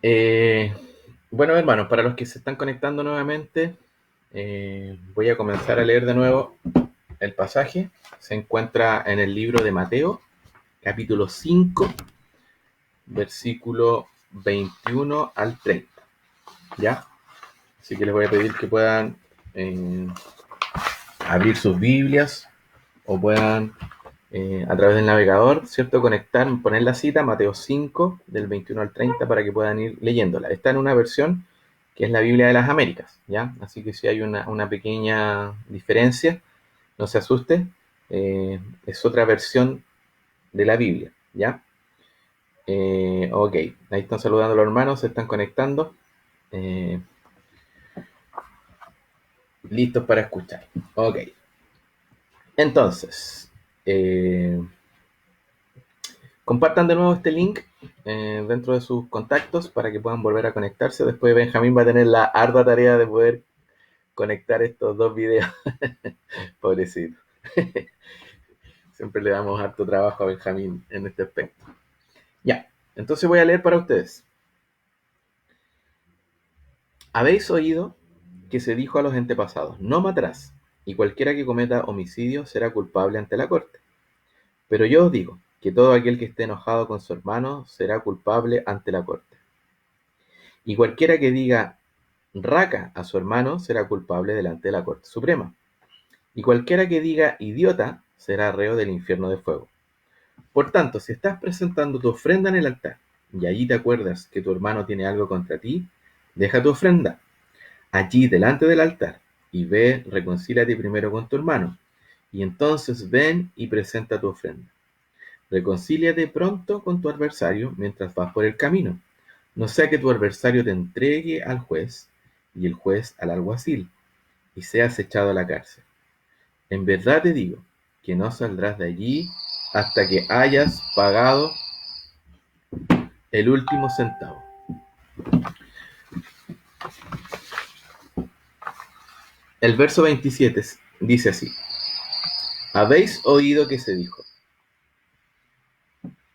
Eh, bueno, hermanos, para los que se están conectando nuevamente, voy a comenzar a leer de nuevo el pasaje. Se encuentra en el libro de Mateo, capítulo 5, versículo 21 al 30. ¿Ya? Así que les voy a pedir que puedan eh, abrir sus Biblias o puedan a través del navegador, ¿cierto? Conectar, poner la cita, Mateo 5, del 21 al 30, para que puedan ir leyéndola. Está en una versión que es la Biblia de las Américas, ¿ya? Así que si hay una pequeña diferencia, no se asuste, es otra versión de la Biblia, ¿ya? Ok, ahí están saludando los hermanos, se están conectando, eh, listos para escuchar. Ok, entonces, eh, compartan de nuevo este link dentro de sus contactos para que puedan volver a conectarse. Después Benjamín va a tener la ardua tarea de poder conectar estos dos videos. Pobrecito. Siempre le damos harto trabajo a Benjamín en este aspecto. Ya, entonces voy a leer para ustedes. Habéis oído que se dijo a los antepasados, no matarás, y cualquiera que cometa homicidio será culpable ante la corte. Pero yo os digo que todo aquel que esté enojado con su hermano será culpable ante la corte. Y cualquiera que diga raca a su hermano será culpable delante de la Corte Suprema. Y cualquiera que diga idiota será reo del infierno de fuego. Por tanto, si estás presentando tu ofrenda en el altar y allí te acuerdas que tu hermano tiene algo contra ti, deja tu ofrenda allí delante del altar y ve, reconcíliate primero con tu hermano, y entonces ven y presenta tu ofrenda. Reconcíliate pronto con tu adversario mientras vas por el camino, no sea que tu adversario te entregue al juez y el juez al alguacil, y seas echado a la cárcel. En verdad te digo que no saldrás de allí hasta que hayas pagado el último centavo. El verso 27 dice así: habéis oído que se dijo,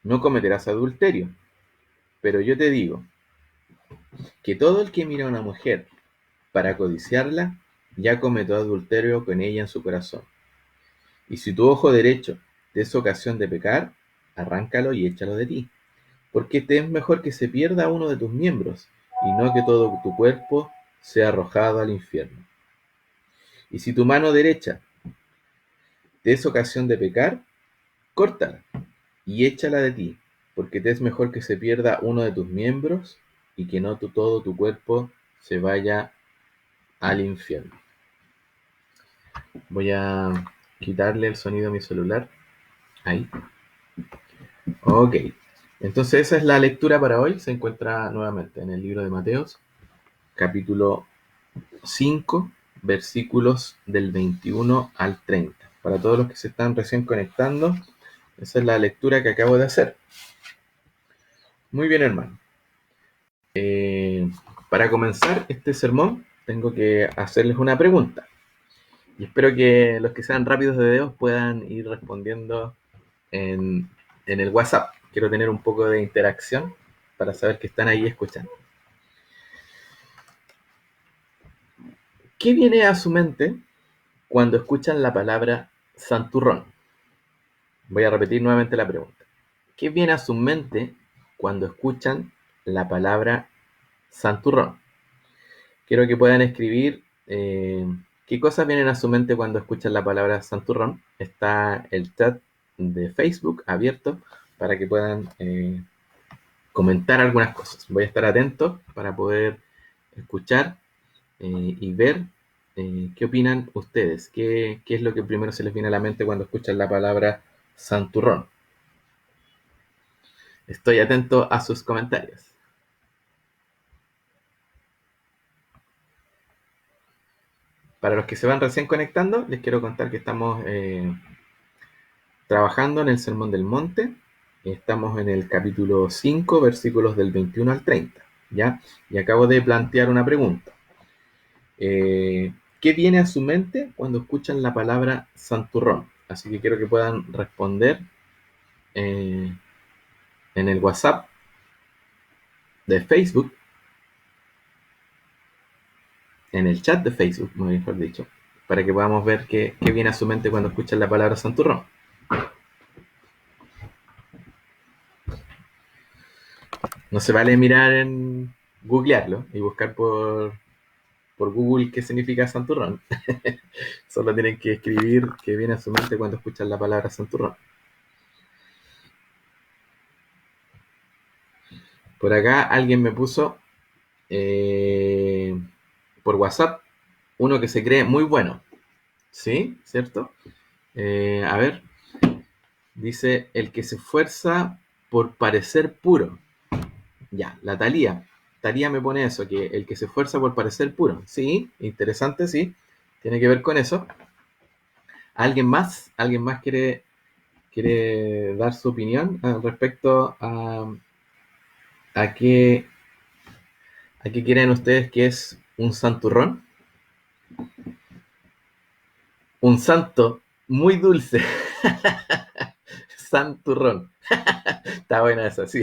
no cometerás adulterio, pero yo te digo que todo el que mira a una mujer para codiciarla, ya cometió adulterio con ella en su corazón. Y si tu ojo derecho te es ocasión de pecar, arráncalo y échalo de ti, porque te es mejor que se pierda uno de tus miembros, y no que todo tu cuerpo sea arrojado al infierno. Y si tu mano derecha te es ocasión de pecar, córtala y échala de ti, porque te es mejor que se pierda uno de tus miembros, y que no todo tu cuerpo se vaya al infierno. Voy a quitarle el sonido a mi celular. Ahí. Ok. Entonces esa es la lectura para hoy. Se encuentra nuevamente en el libro de Mateos, capítulo 5, versículos del 21 al 30. Para todos los que se están recién conectando, esa es la lectura que acabo de hacer. Muy bien, hermano. Para comenzar este sermón, tengo que hacerles una pregunta. Y espero que los que sean rápidos de dedos puedan ir respondiendo en el WhatsApp. Quiero tener un poco de interacción para saber que están ahí escuchando. ¿Qué viene a su mente cuando escuchan la palabra santurrón? Voy a repetir nuevamente la pregunta. ¿Qué viene a su mente cuando escuchan la palabra santurrón? Quiero que puedan escribir qué cosas vienen a su mente cuando escuchan la palabra santurrón. Está el chat de Facebook abierto para que puedan comentar algunas cosas. Voy a estar atento para poder escuchar y ver qué opinan ustedes. ¿Qué es lo que primero se les viene a la mente cuando escuchan la palabra santurrón? Estoy atento a sus comentarios. Para los que se van recién conectando, les quiero contar que estamos trabajando en el Sermón del Monte. Estamos en el capítulo 5, versículos del 21 al 30. ¿Ya? Y acabo de plantear una pregunta. ¿Qué viene a su mente cuando escuchan la palabra santurrón? Así que quiero que puedan responder en el WhatsApp de Facebook en el chat de Facebook, mejor dicho, para que podamos ver qué viene a su mente cuando escuchan la palabra santurrón. No se vale mirar en googlearlo y buscar por Google qué significa santurrón. Solo tienen que escribir qué viene a su mente cuando escuchan la palabra santurrón. Por acá alguien me puso por WhatsApp uno que se cree muy bueno. ¿Sí? ¿Cierto? A ver, dice el que se esfuerza por parecer puro. Ya, la Talía. Talía me pone eso, que el que se esfuerza por parecer puro. Sí, interesante, sí. Tiene que ver con eso. ¿Alguien más? ¿Alguien más quiere dar su opinión respecto a qué, a qué creen ustedes que es un santurrón? Un santo muy dulce. Santurrón. Está buena esa, sí.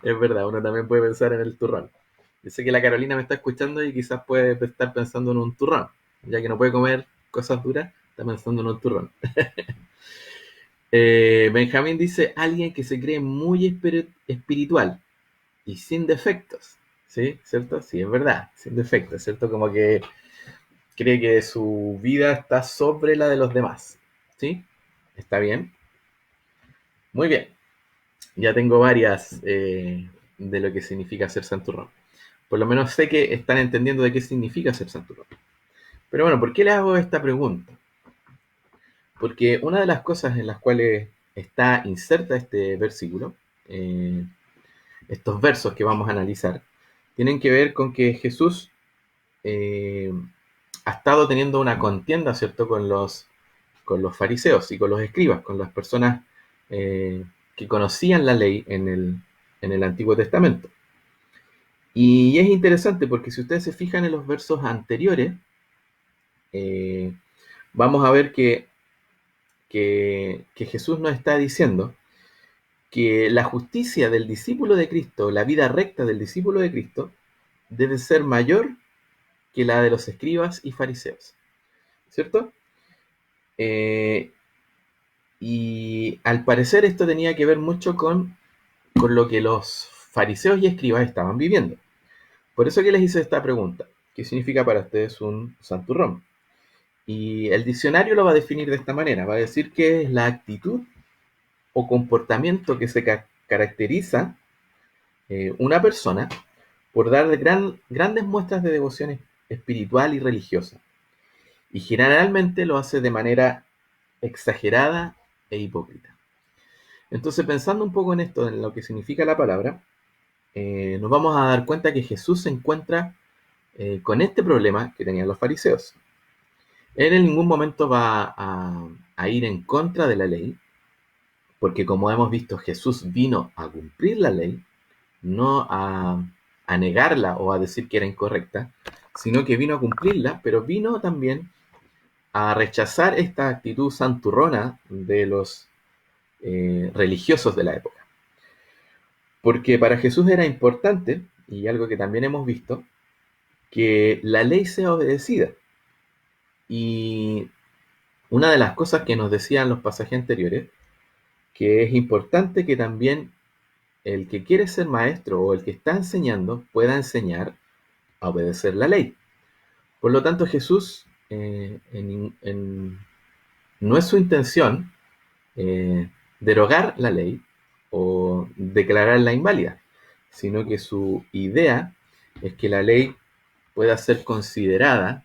Es verdad, uno también puede pensar en el turrón. Yo sé que la Carolina me está escuchando y quizás puede estar pensando en un turrón. Ya que no puede comer cosas duras, está pensando en un turrón. Benjamín dice, alguien que se cree muy espiritual y sin defectos. ¿Sí? ¿Cierto? Sí, es verdad, sin defectos, ¿cierto? Como que cree que su vida está sobre la de los demás. ¿Sí? ¿Está bien? Muy bien. Ya tengo varias de lo que significa ser santurrón. Por lo menos sé que están entendiendo de qué significa ser santurrón. Pero bueno, ¿por qué les hago esta pregunta? Porque una de las cosas en las cuales está inserta este versículo, eh, estos versos que vamos a analizar, tienen que ver con que Jesús eh, ha estado teniendo una contienda, ¿cierto?, con los fariseos y con los escribas, con las personas que conocían la ley en el Antiguo Testamento. Y es interesante porque si ustedes se fijan en los versos anteriores, eh, vamos a ver que Jesús nos está diciendo que la justicia del discípulo de Cristo, la vida recta del discípulo de Cristo, debe ser mayor que la de los escribas y fariseos. ¿Cierto? Eh, y al parecer esto tenía que ver mucho con lo que los fariseos y escribas estaban viviendo. Por eso que les hice esta pregunta. ¿Qué significa para ustedes un santurrón? Y el diccionario lo va a definir de esta manera. Va a decir que es la actitud o comportamiento que se caracteriza una persona por dar grandes muestras de devoción espiritual y religiosa. Y generalmente lo hace de manera exagerada e hipócrita. Entonces, pensando un poco en esto, en lo que significa la palabra, nos vamos a dar cuenta que Jesús se encuentra con este problema que tenían los fariseos. Él en ningún momento va a ir en contra de la ley, porque como hemos visto, Jesús vino a cumplir la ley, no a negarla o a decir que era incorrecta, sino que vino a cumplirla, pero vino también a rechazar esta actitud santurrona de los religiosos de la época. Porque para Jesús era importante, y algo que también hemos visto, que la ley sea obedecida. Y una de las cosas que nos decían los pasajes anteriores, que es importante que también el que quiere ser maestro o el que está enseñando pueda enseñar a obedecer la ley. Por lo tanto, Jesús no es su intención derogar la ley o declararla inválida, sino que su idea es que la ley pueda ser considerada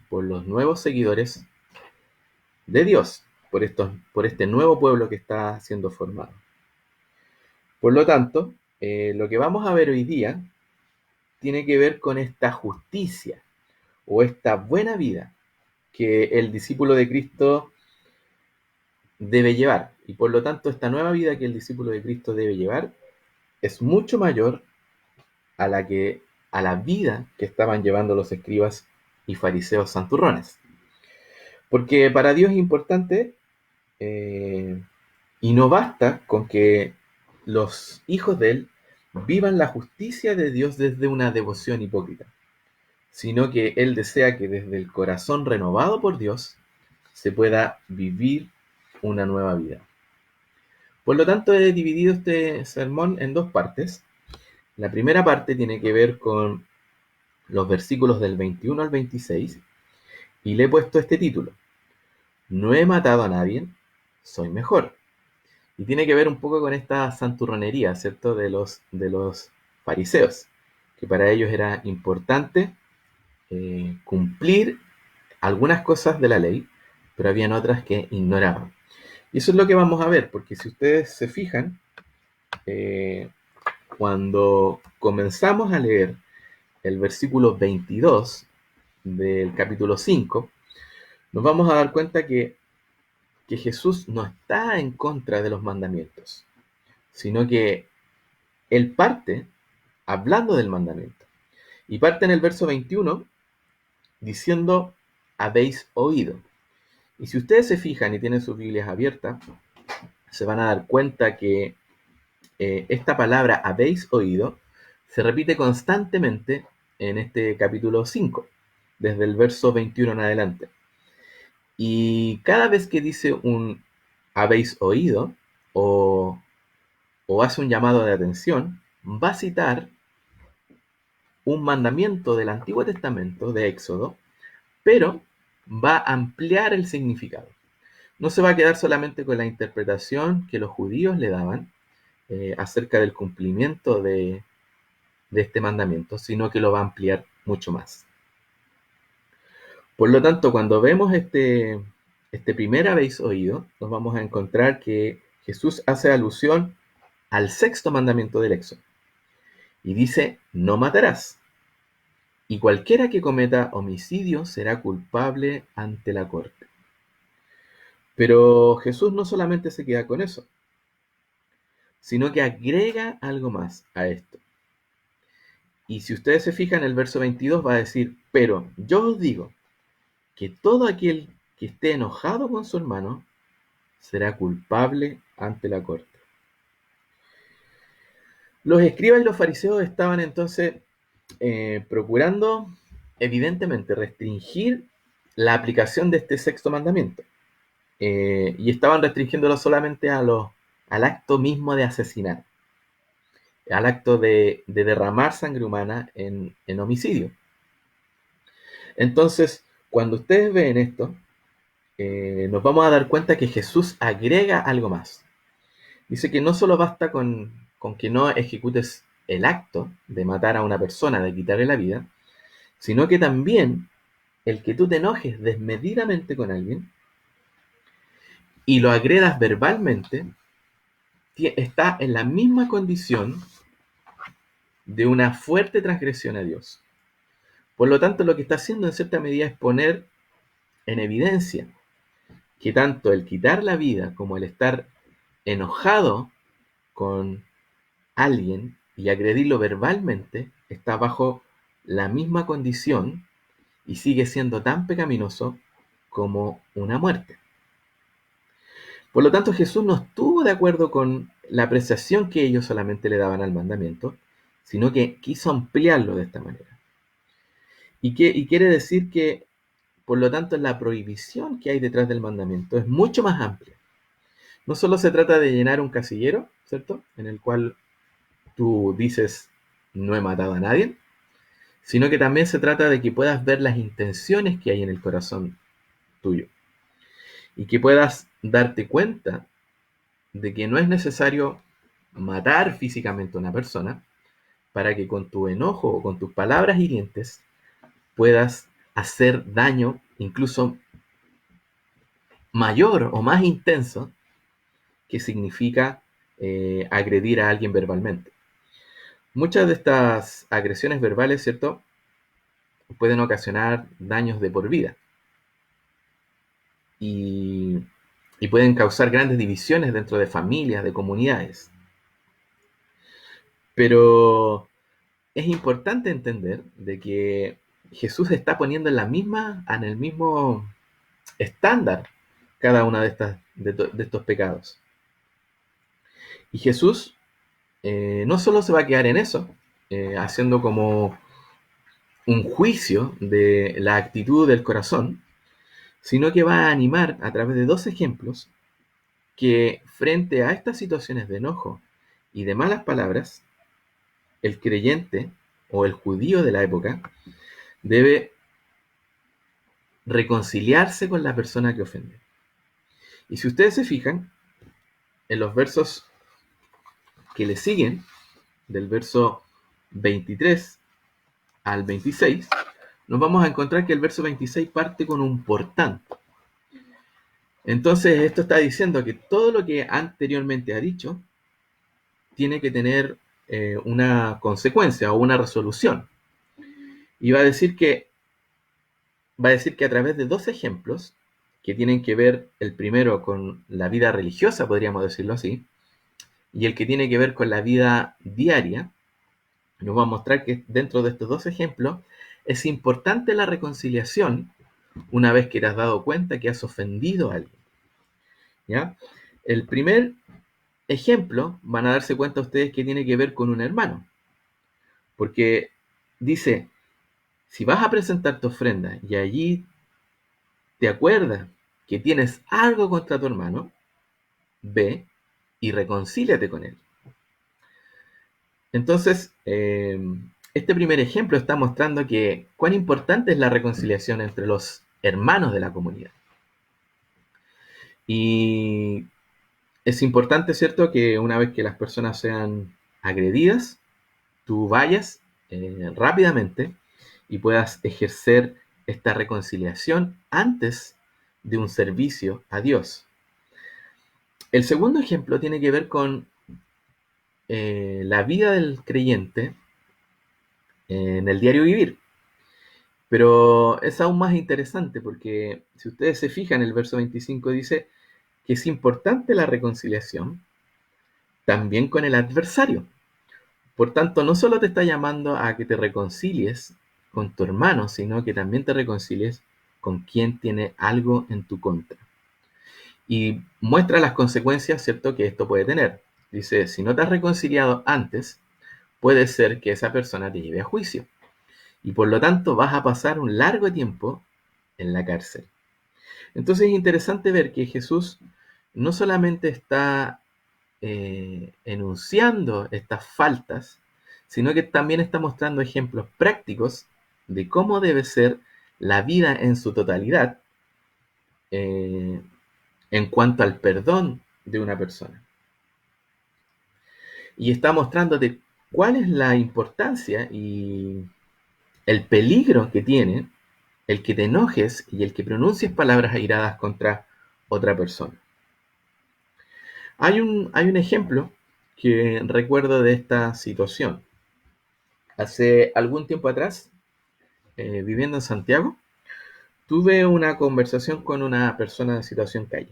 por los nuevos seguidores de Dios, por este nuevo pueblo que está siendo formado. Por lo tanto, lo que vamos a ver hoy día tiene que ver con esta justicia o esta buena vida que el discípulo de Cristo debe llevar. Y por lo tanto, esta nueva vida que el discípulo de Cristo debe llevar es mucho mayor a la vida que estaban llevando los escribas y fariseos santurrones. Porque para Dios es importante eh, y no basta con que los hijos de Él vivan la justicia de Dios desde una devoción hipócrita, sino que Él desea que desde el corazón renovado por Dios se pueda vivir una nueva vida. Por lo tanto, he dividido este sermón en dos partes. La primera parte tiene que ver con los versículos del 21 al 26 y le he puesto este título: No he matado a nadie, soy mejor. Y tiene que ver un poco con esta santurronería, ¿cierto? De los fariseos, que para ellos era importante cumplir algunas cosas de la ley, pero habían otras que ignoraban. Y eso es lo que vamos a ver, porque si ustedes se fijan, eh, cuando comenzamos a leer el versículo 22 del capítulo 5, nos vamos a dar cuenta que Jesús no está en contra de los mandamientos, sino que Él parte hablando del mandamiento. Y parte en el verso 21 diciendo, habéis oído. Y si ustedes se fijan y tienen sus Biblias abiertas, se van a dar cuenta que esta palabra habéis oído se repite constantemente en este capítulo 5, desde el verso 21 en adelante. Y cada vez que dice un habéis oído o, o hace un llamado de atención, va a citar un mandamiento del Antiguo Testamento, de Éxodo, pero va a ampliar el significado. No se va a quedar solamente con la interpretación que los judíos le daban acerca del cumplimiento de este mandamiento, sino que lo va a ampliar mucho más. Por lo tanto, cuando vemos este primer habéis oído, nos vamos a encontrar que Jesús hace alusión al sexto mandamiento del Éxodo y dice, no matarás. Y cualquiera que cometa homicidio será culpable ante la corte. Pero Jesús no solamente se queda con eso, sino que agrega algo más a esto. Y si ustedes se fijan, el verso 22 va a decir, pero yo os digo que todo aquel que esté enojado con su hermano será culpable ante la corte. Los escribas y los fariseos estaban entonces procurando, evidentemente, restringir la aplicación de este sexto mandamiento. Y estaban restringiéndolo solamente al acto mismo de asesinar, al acto de derramar sangre humana en homicidio. Entonces, cuando ustedes ven esto, nos vamos a dar cuenta que Jesús agrega algo más. Dice que no solo basta con que no ejecutes el acto de matar a una persona, de quitarle la vida, sino que también el que tú te enojes desmedidamente con alguien y lo agredas verbalmente, está en la misma condición de una fuerte transgresión a Dios. Por lo tanto, lo que está haciendo en cierta medida es poner en evidencia que tanto el quitar la vida como el estar enojado con alguien y agredirlo verbalmente está bajo la misma condición y sigue siendo tan pecaminoso como una muerte. Por lo tanto, Jesús no estuvo de acuerdo con la apreciación que ellos solamente le daban al mandamiento, sino que quiso ampliarlo de esta manera. Y quiere decir que, por lo tanto, la prohibición que hay detrás del mandamiento es mucho más amplia. No solo se trata de llenar un casillero, ¿cierto? En el cual tú dices, no he matado a nadie, sino que también se trata de que puedas ver las intenciones que hay en el corazón tuyo y que puedas darte cuenta de que no es necesario matar físicamente a una persona para que con tu enojo o con tus palabras hirientes puedas hacer daño incluso mayor o más intenso que significa agredir a alguien verbalmente. Muchas de estas agresiones verbales, ¿cierto?, pueden ocasionar daños de por vida y, y pueden causar grandes divisiones dentro de familias, de comunidades. Pero es importante entender de que Jesús está poniendo en el mismo estándar cada una de estos pecados. Y Jesús no solo se va a quedar en eso, haciendo como un juicio de la actitud del corazón, sino que va a animar a través de dos ejemplos que frente a estas situaciones de enojo y de malas palabras, el creyente o el judío de la época debe reconciliarse con la persona que ofende. Y si ustedes se fijan, en los versos que le siguen, del verso 23 al 26, nos vamos a encontrar que el verso 26 parte con un por tanto. Entonces, esto está diciendo que todo lo que anteriormente ha dicho tiene que tener una consecuencia o una resolución. Y va a decir que a través de dos ejemplos que tienen que ver el primero con la vida religiosa, podríamos decirlo así, y el que tiene que ver con la vida diaria, nos va a mostrar que dentro de estos dos ejemplos es importante la reconciliación una vez que te has dado cuenta que has ofendido a alguien. ¿Ya? El primer ejemplo, van a darse cuenta ustedes que tiene que ver con un hermano, porque dice, si vas a presentar tu ofrenda y allí te acuerdas que tienes algo contra tu hermano, ve y reconcíliate con él. Entonces, este primer ejemplo está mostrando que cuán importante es la reconciliación entre los hermanos de la comunidad. Y es importante, ¿cierto?, que una vez que las personas sean agredidas, tú vayas rápidamente y puedas ejercer esta reconciliación antes de un servicio a Dios. El segundo ejemplo tiene que ver con la vida del creyente en el diario vivir. Pero es aún más interesante porque si ustedes se fijan, el verso 25 dice que es importante la reconciliación también con el adversario. Por tanto, no solo te está llamando a que te reconcilies con tu hermano, sino que también te reconcilies con quien tiene algo en tu contra. Y muestra las consecuencias, ¿cierto?, que esto puede tener. Dice, si no te has reconciliado antes, puede ser que esa persona te lleve a juicio. Y por lo tanto vas a pasar un largo tiempo en la cárcel. Entonces es interesante ver que Jesús no solamente está enunciando estas faltas, sino que también está mostrando ejemplos prácticos de cómo debe ser la vida en su totalidad eh, en cuanto al perdón de una persona. Y está mostrándote cuál es la importancia y el peligro que tiene el que te enojes y el que pronuncies palabras airadas contra otra persona. Hay un ejemplo que recuerdo de esta situación. Hace algún tiempo atrás, viviendo en Santiago, tuve una conversación con una persona en situación calle,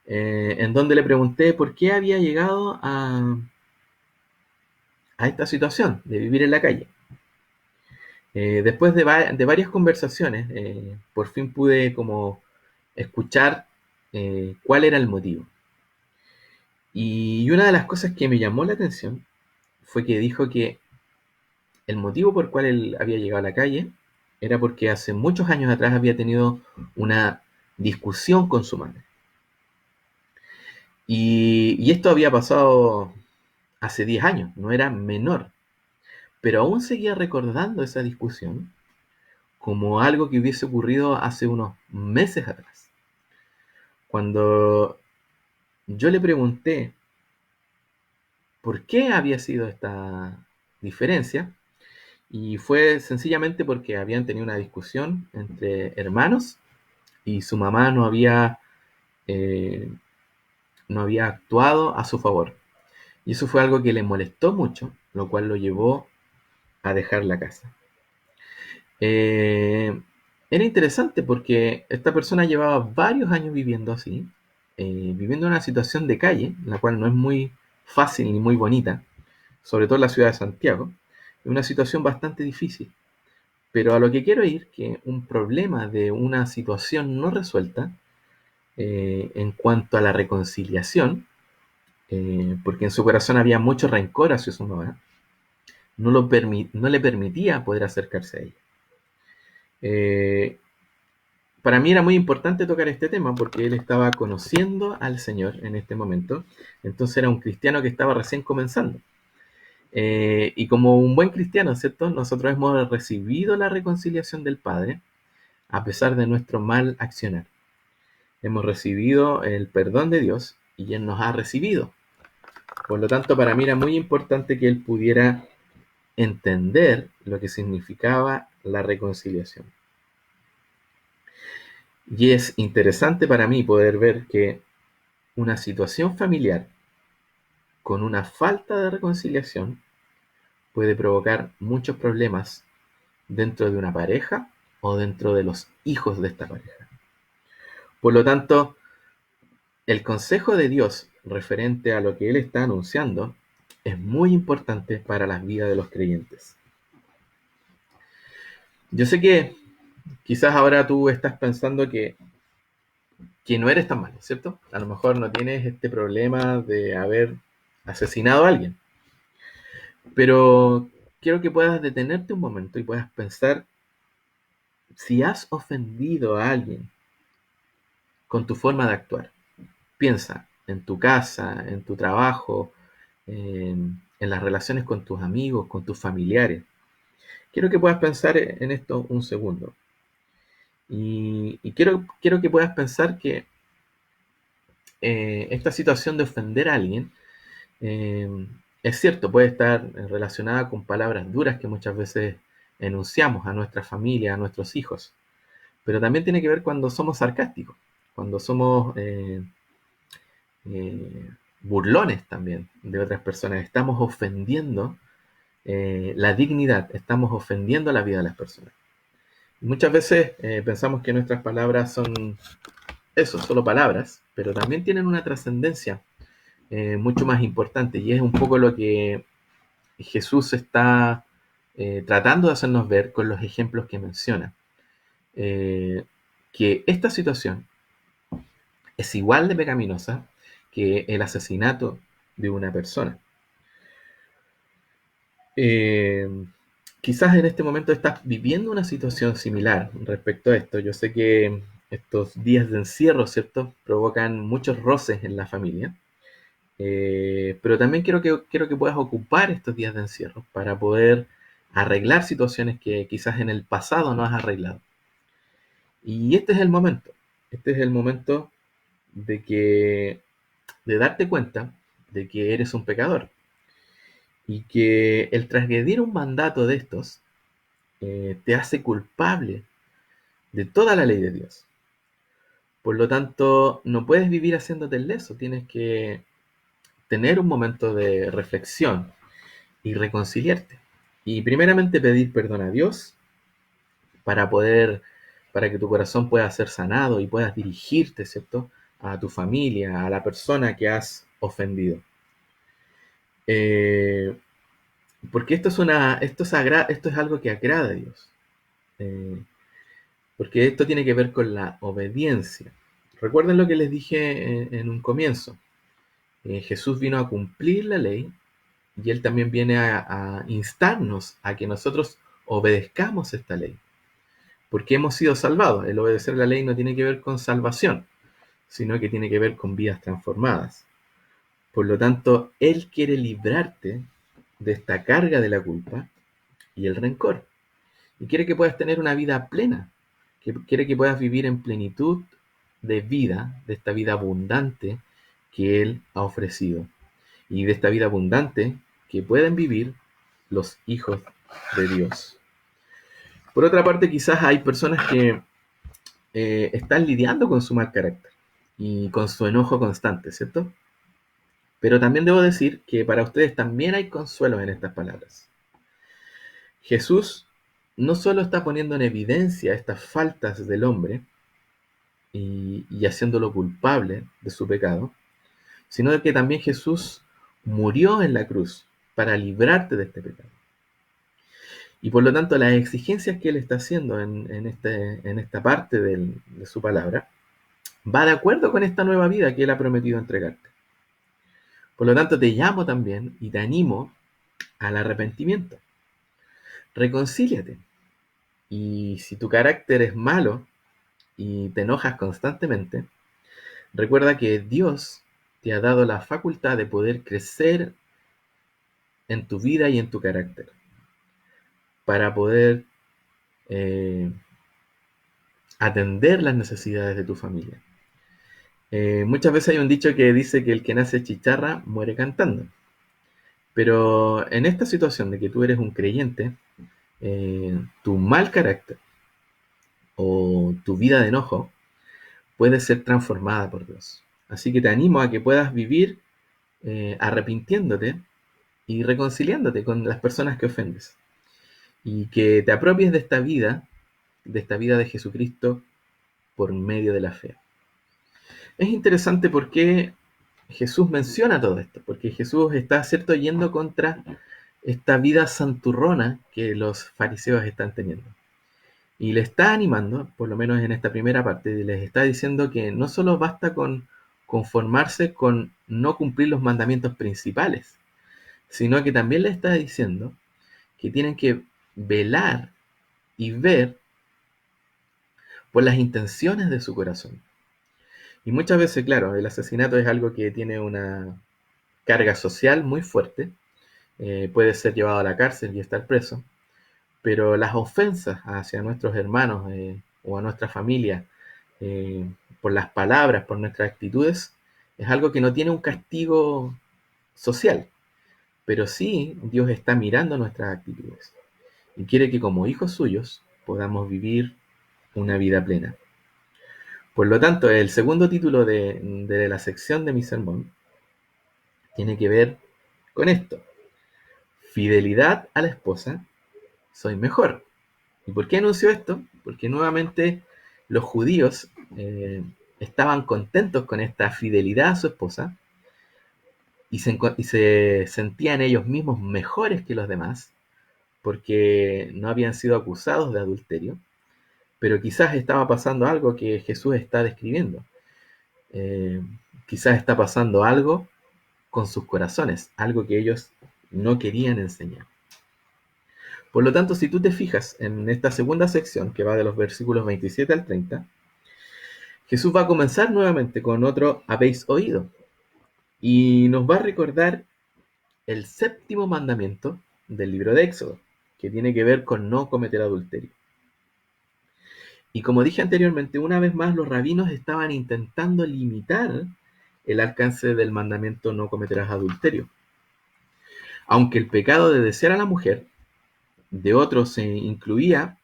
en donde le pregunté por qué había llegado a esta situación de vivir en la calle. Después de varias conversaciones, por fin pude como escuchar cuál era el motivo. Y una de las cosas que me llamó la atención fue que dijo que el motivo por el cual él había llegado a la calle era porque hace muchos años atrás había tenido una discusión con su madre. Y esto había pasado hace 10 años, no era menor, pero aún seguía recordando esa discusión como algo que hubiese ocurrido hace unos meses atrás. Cuando yo le pregunté por qué había sido esta diferencia, y fue sencillamente porque habían tenido una discusión entre hermanos y su mamá eh, no había actuado a su favor. Y eso fue algo que le molestó mucho, lo cual lo llevó a dejar la casa. Eh, Era interesante porque esta persona llevaba varios años viviendo así, viviendo en una situación de calle, la cual no es muy fácil ni muy bonita, sobre todo en la ciudad de Santiago, es una situación bastante difícil. Pero a lo que quiero ir, que un problema de una situación no resuelta en cuanto a la reconciliación, porque en su corazón había mucho rencor hacia su mamá, no le permitía poder acercarse a ella. Para mí era muy importante tocar este tema porque él estaba conociendo al Señor en este momento, entonces era un cristiano que estaba recién comenzando. Y como un buen cristiano, ¿cierto? Nosotros hemos recibido la reconciliación del Padre a pesar de nuestro mal accionar. Hemos recibido el perdón de Dios y Él nos ha recibido. Por lo tanto, para mí era muy importante que Él pudiera entender lo que significaba la reconciliación. Y es interesante para mí poder ver que una situación familiar con una falta de reconciliación puede provocar muchos problemas dentro de una pareja o dentro de los hijos de esta pareja. Por lo tanto, el consejo de Dios referente a lo que Él está anunciando es muy importante para las vidas de los creyentes. Yo sé que quizás ahora tú estás pensando que no eres tan malo, ¿cierto? A lo mejor no tienes este problema de haber asesinado a alguien, pero quiero que puedas detenerte un momento y puedas pensar si has ofendido a alguien con tu forma de actuar. Piensa en tu casa, en tu trabajo, en las relaciones con tus amigos, con tus familiares. Quiero que puedas pensar en esto un segundo. Y quiero que puedas pensar que esta situación de ofender a alguien es cierto, puede estar relacionada con palabras duras que muchas veces enunciamos a nuestra familia, a nuestros hijos. Pero también tiene que ver cuando somos sarcásticos, cuando somos eh, burlones también de otras personas. Estamos ofendiendo la dignidad, estamos ofendiendo la vida de las personas. Muchas veces pensamos que nuestras palabras son eso, solo palabras, pero también tienen una trascendencia mucho más importante y es un poco lo que Jesús está tratando de hacernos ver con los ejemplos que menciona. Eh, que esta situación es igual de pecaminosa que el asesinato de una persona. Eh, Quizás en este momento estás viviendo una situación similar respecto a esto. Yo sé que estos días de encierro, ¿cierto?, provocan muchos roces en la familia. Pero también quiero que puedas ocupar estos días de encierro para poder arreglar situaciones que quizás en el pasado no has arreglado. Y este es el momento. Este es el momento de de darte cuenta de que eres un pecador y que el transgredir un mandato de estos te hace culpable de toda la ley de Dios. Por lo tanto, no puedes vivir haciéndote el leso, tienes que tener un momento de reflexión y reconciliarte. Y primeramente pedir perdón a Dios para para que tu corazón pueda ser sanado y puedas dirigirte, ¿cierto?, a tu familia, a la persona que has ofendido. Eh, Porque esto es algo que agrada a Dios. Eh, Porque esto tiene que ver con la obediencia. Recuerden lo que les dije en un comienzo. Jesús vino a cumplir la ley y Él también viene a instarnos a que nosotros obedezcamos esta ley. Porque hemos sido salvados. El obedecer la ley no tiene que ver con salvación, sino que tiene que ver con vidas transformadas. Por lo tanto, Él quiere librarte de esta carga de la culpa y el rencor. Y quiere que puedas tener una vida plena, que quiere que puedas vivir en plenitud de vida, de esta vida abundante que Él ha ofrecido. Y de esta vida abundante que pueden vivir los hijos de Dios. Por otra parte, quizás hay personas que están lidiando con su mal carácter y con su enojo constante, ¿cierto? Pero también debo decir que para ustedes también hay consuelo en estas palabras. Jesús no solo está poniendo en evidencia estas faltas del hombre y haciéndolo culpable de su pecado, sino que también Jesús murió en la cruz para librarte de este pecado. Y por lo tanto, las exigencias que Él está haciendo en esta parte de su palabra va de acuerdo con esta nueva vida que Él ha prometido entregarte. Por lo tanto, te llamo también y te animo al arrepentimiento. reconcíliate. Y si tu carácter es malo y te enojas constantemente, recuerda que Dios te ha dado la facultad de poder crecer en tu vida y en tu carácter para poder eh, atender las necesidades de tu familia. Muchas veces hay un dicho que dice que el que nace chicharra muere cantando. Pero en esta situación de que tú eres un creyente, tu mal carácter o tu vida de enojo puede ser transformada por Dios. Así que te animo a que puedas vivir arrepintiéndote y reconciliándote con las personas que ofendes. Y que te apropies de esta vida de Jesucristo por medio de la fe. Es interesante porque Jesús menciona todo esto, porque Jesús está, cierto, yendo contra esta vida santurrona que los fariseos están teniendo. Y le está animando, por lo menos en esta primera parte, les está diciendo que no solo basta con conformarse con no cumplir los mandamientos principales, sino que también le está diciendo que tienen que velar y ver por las intenciones de su corazón. Y muchas veces, claro, el asesinato es algo que tiene una carga social muy fuerte, puede ser llevado a la cárcel y estar preso, pero las ofensas hacia nuestros hermanos o a nuestra familia por las palabras, por nuestras actitudes, es algo que no tiene un castigo social, pero sí Dios está mirando nuestras actitudes y quiere que como hijos suyos podamos vivir una vida plena. Por lo tanto, el segundo título de la sección de mi sermón tiene que ver con esto: fidelidad a la esposa, soy mejor. ¿Y por qué anunció esto? Porque nuevamente los judíos estaban contentos con esta fidelidad a su esposa y se sentían ellos mismos mejores que los demás porque no habían sido acusados de adulterio, pero quizás estaba pasando algo que Jesús está describiendo. Eh, Quizás está pasando algo con sus corazones, algo que ellos no querían enseñar. Por lo tanto, si tú te fijas en esta segunda sección, que va de los versículos 27 al 30, Jesús va a comenzar nuevamente con otro habéis oído y nos va a recordar el séptimo mandamiento del libro de Éxodo, que tiene que ver con no cometer adulterio. Y como dije anteriormente, una vez más los rabinos estaban intentando limitar el alcance del mandamiento no cometerás adulterio. Aunque el pecado de desear a la mujer de otros se incluía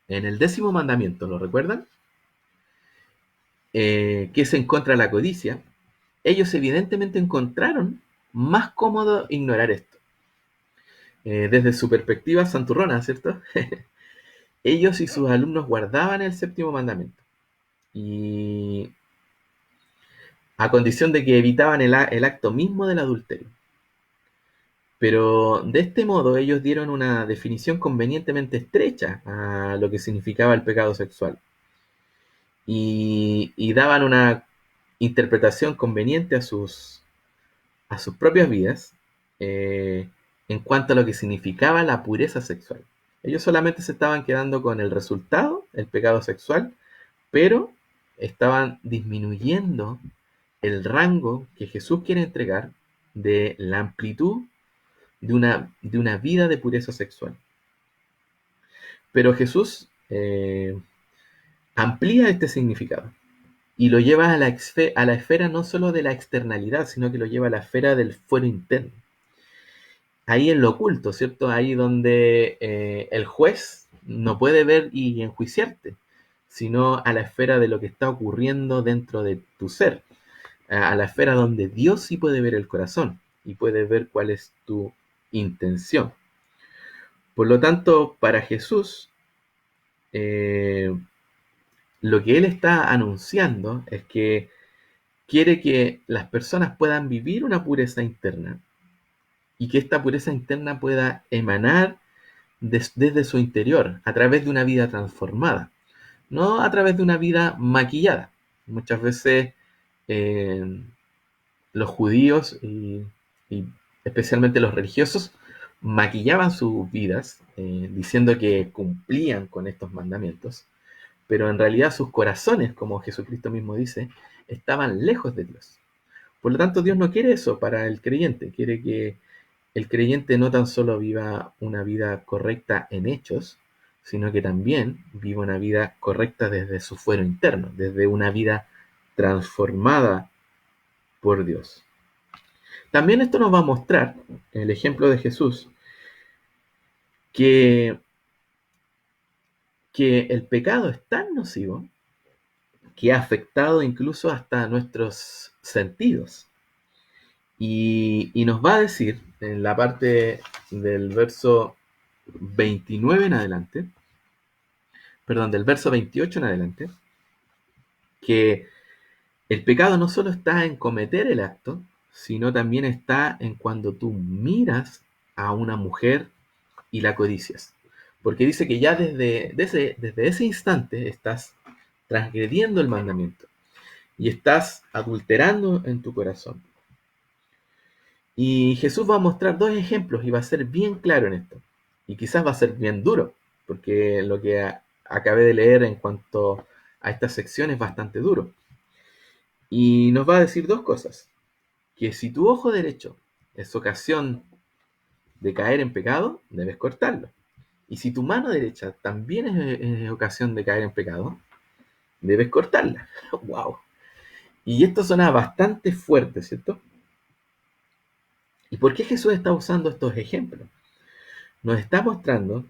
en el décimo mandamiento, ¿lo recuerdan? Que es en contra de la codicia, ellos evidentemente encontraron más cómodo ignorar esto. Desde su perspectiva santurrona, ¿cierto? Ellos y sus alumnos guardaban el séptimo mandamiento. Y a condición de que evitaban el acto mismo del adulterio. Pero de este modo ellos dieron una definición convenientemente estrecha a lo que significaba el pecado sexual. Y daban una interpretación conveniente a sus propias vidas en cuanto a lo que significaba la pureza sexual. Ellos solamente se estaban quedando con el resultado, el pecado sexual, pero estaban disminuyendo el rango que Jesús quiere entregar de la amplitud de una vida de pureza sexual. Pero Jesús amplía este significado y lo lleva a la esfera no solo de la externalidad, sino que lo lleva a la esfera del fuero interno. Ahí en lo oculto, ¿cierto? Ahí donde el juez no puede ver y enjuiciarte, sino a la esfera de lo que está ocurriendo dentro de tu ser, a la esfera donde Dios sí puede ver el corazón y puede ver cuál es tu intención. Por lo tanto, para Jesús, eh, lo que Él está anunciando es que quiere que las personas puedan vivir una pureza interna y que esta pureza interna pueda emanar desde su interior, a través de una vida transformada, no a través de una vida maquillada. Muchas veces los judíos y especialmente los religiosos maquillaban sus vidas diciendo que cumplían con estos mandamientos, pero en realidad sus corazones, como Jesucristo mismo dice, estaban lejos de Dios. Por lo tanto, Dios no quiere eso para el creyente, quiere que el creyente no tan solo viva una vida correcta en hechos, sino que también viva una vida correcta desde su fuero interno, desde una vida transformada por Dios. También esto nos va a mostrar, en el ejemplo de Jesús, que, que el pecado es tan nocivo que ha afectado incluso hasta nuestros sentidos. Y nos va a decir en la parte del verso 29 en adelante, perdón, del verso 28 en adelante, que el pecado no solo está en cometer el acto, sino también está en cuando tú miras a una mujer y la codicias. Porque dice que ya desde ese instante estás transgrediendo el mandamiento y estás adulterando en tu corazón. Y Jesús va a mostrar dos ejemplos y va a ser bien claro en esto. Y quizás va a ser bien duro, porque lo que acabé de leer en cuanto a esta sección es bastante duro. Y nos va a decir dos cosas. Que si tu ojo derecho es ocasión de caer en pecado, debes cortarlo. Y si tu mano derecha también es ocasión de caer en pecado, debes cortarla. ¡Wow! Y esto suena bastante fuerte, ¿cierto? ¿Y por qué Jesús está usando estos ejemplos? Nos está mostrando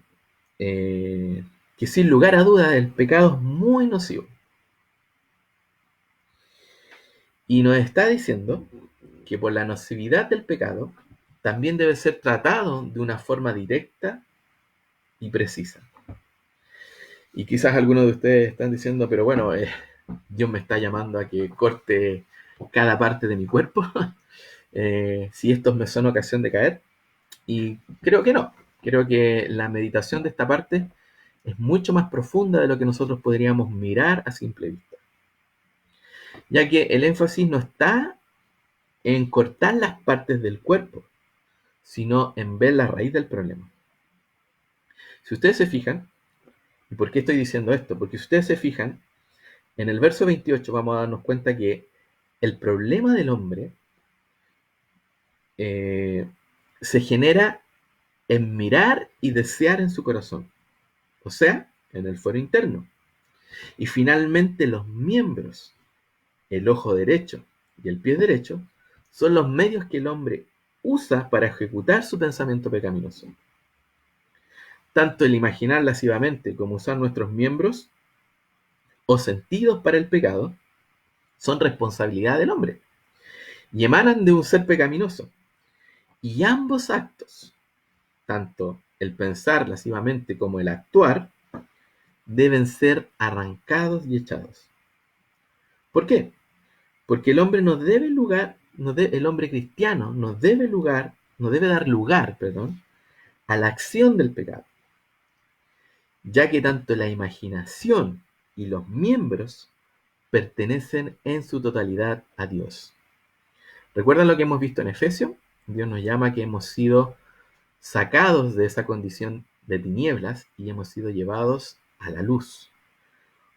que sin lugar a dudas el pecado es muy nocivo. Y nos está diciendo que por la nocividad del pecado también debe ser tratado de una forma directa y precisa. Y quizás algunos de ustedes están diciendo, pero bueno, Dios me está llamando a que corte cada parte de mi cuerpo, si estos me son ocasión de caer. Y creo que no. Creo que la meditación de esta parte es mucho más profunda de lo que nosotros podríamos mirar a simple vista. Ya que el énfasis no está en cortar las partes del cuerpo, sino en ver la raíz del problema. Si ustedes se fijan, ¿y por qué estoy diciendo esto? Porque si ustedes se fijan, en el verso 28 vamos a darnos cuenta que el problema del hombre se genera en mirar y desear en su corazón, o sea, en el fuero interno. Y finalmente los miembros, el ojo derecho y el pie derecho, son los medios que el hombre usa para ejecutar su pensamiento pecaminoso. Tanto el imaginar lascivamente como usar nuestros miembros o sentidos para el pecado son responsabilidad del hombre y emanan de un ser pecaminoso. Y ambos actos, tanto el pensar lascivamente como el actuar, deben ser arrancados y echados. ¿Por qué? Porque el hombre no debe lugar, el hombre cristiano no debe dar lugar, a la acción del pecado, ya que tanto la imaginación y los miembros pertenecen en su totalidad a Dios. ¿Recuerdan lo que hemos visto en Efesios? Dios nos llama que hemos sido sacados de esa condición de tinieblas y hemos sido llevados a la luz.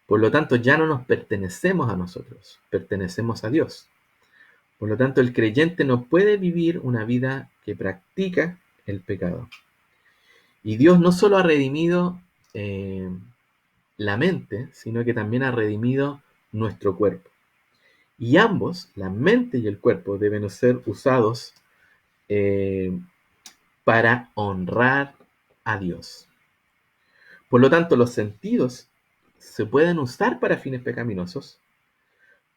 Por lo tanto, ya no nos pertenecemos a nosotros, pertenecemos a Dios. Por lo tanto, el creyente no puede vivir una vida que practica el pecado. Y Dios no solo ha redimido la mente, sino que también ha redimido nuestro cuerpo. Y ambos, la mente y el cuerpo, deben ser usados para honrar a Dios. Por lo tanto, los sentidos se pueden usar para fines pecaminosos,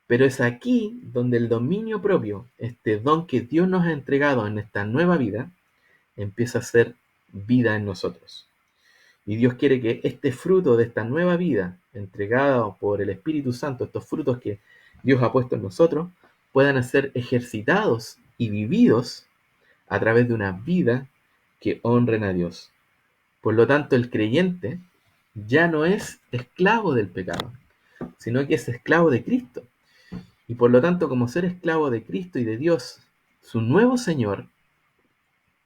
pero es aquí donde el dominio propio, este don que Dios nos ha entregado en esta nueva vida, empieza a ser vida en nosotros. Y Dios quiere que este fruto de esta nueva vida, entregado por el Espíritu Santo, estos frutos que Dios ha puesto en nosotros, puedan ser ejercitados y vividos a través de una vida que honren a Dios. Por lo tanto, el creyente ya no es esclavo del pecado, sino que es esclavo de Cristo. Y por lo tanto, como ser esclavo de Cristo y de Dios, su nuevo Señor,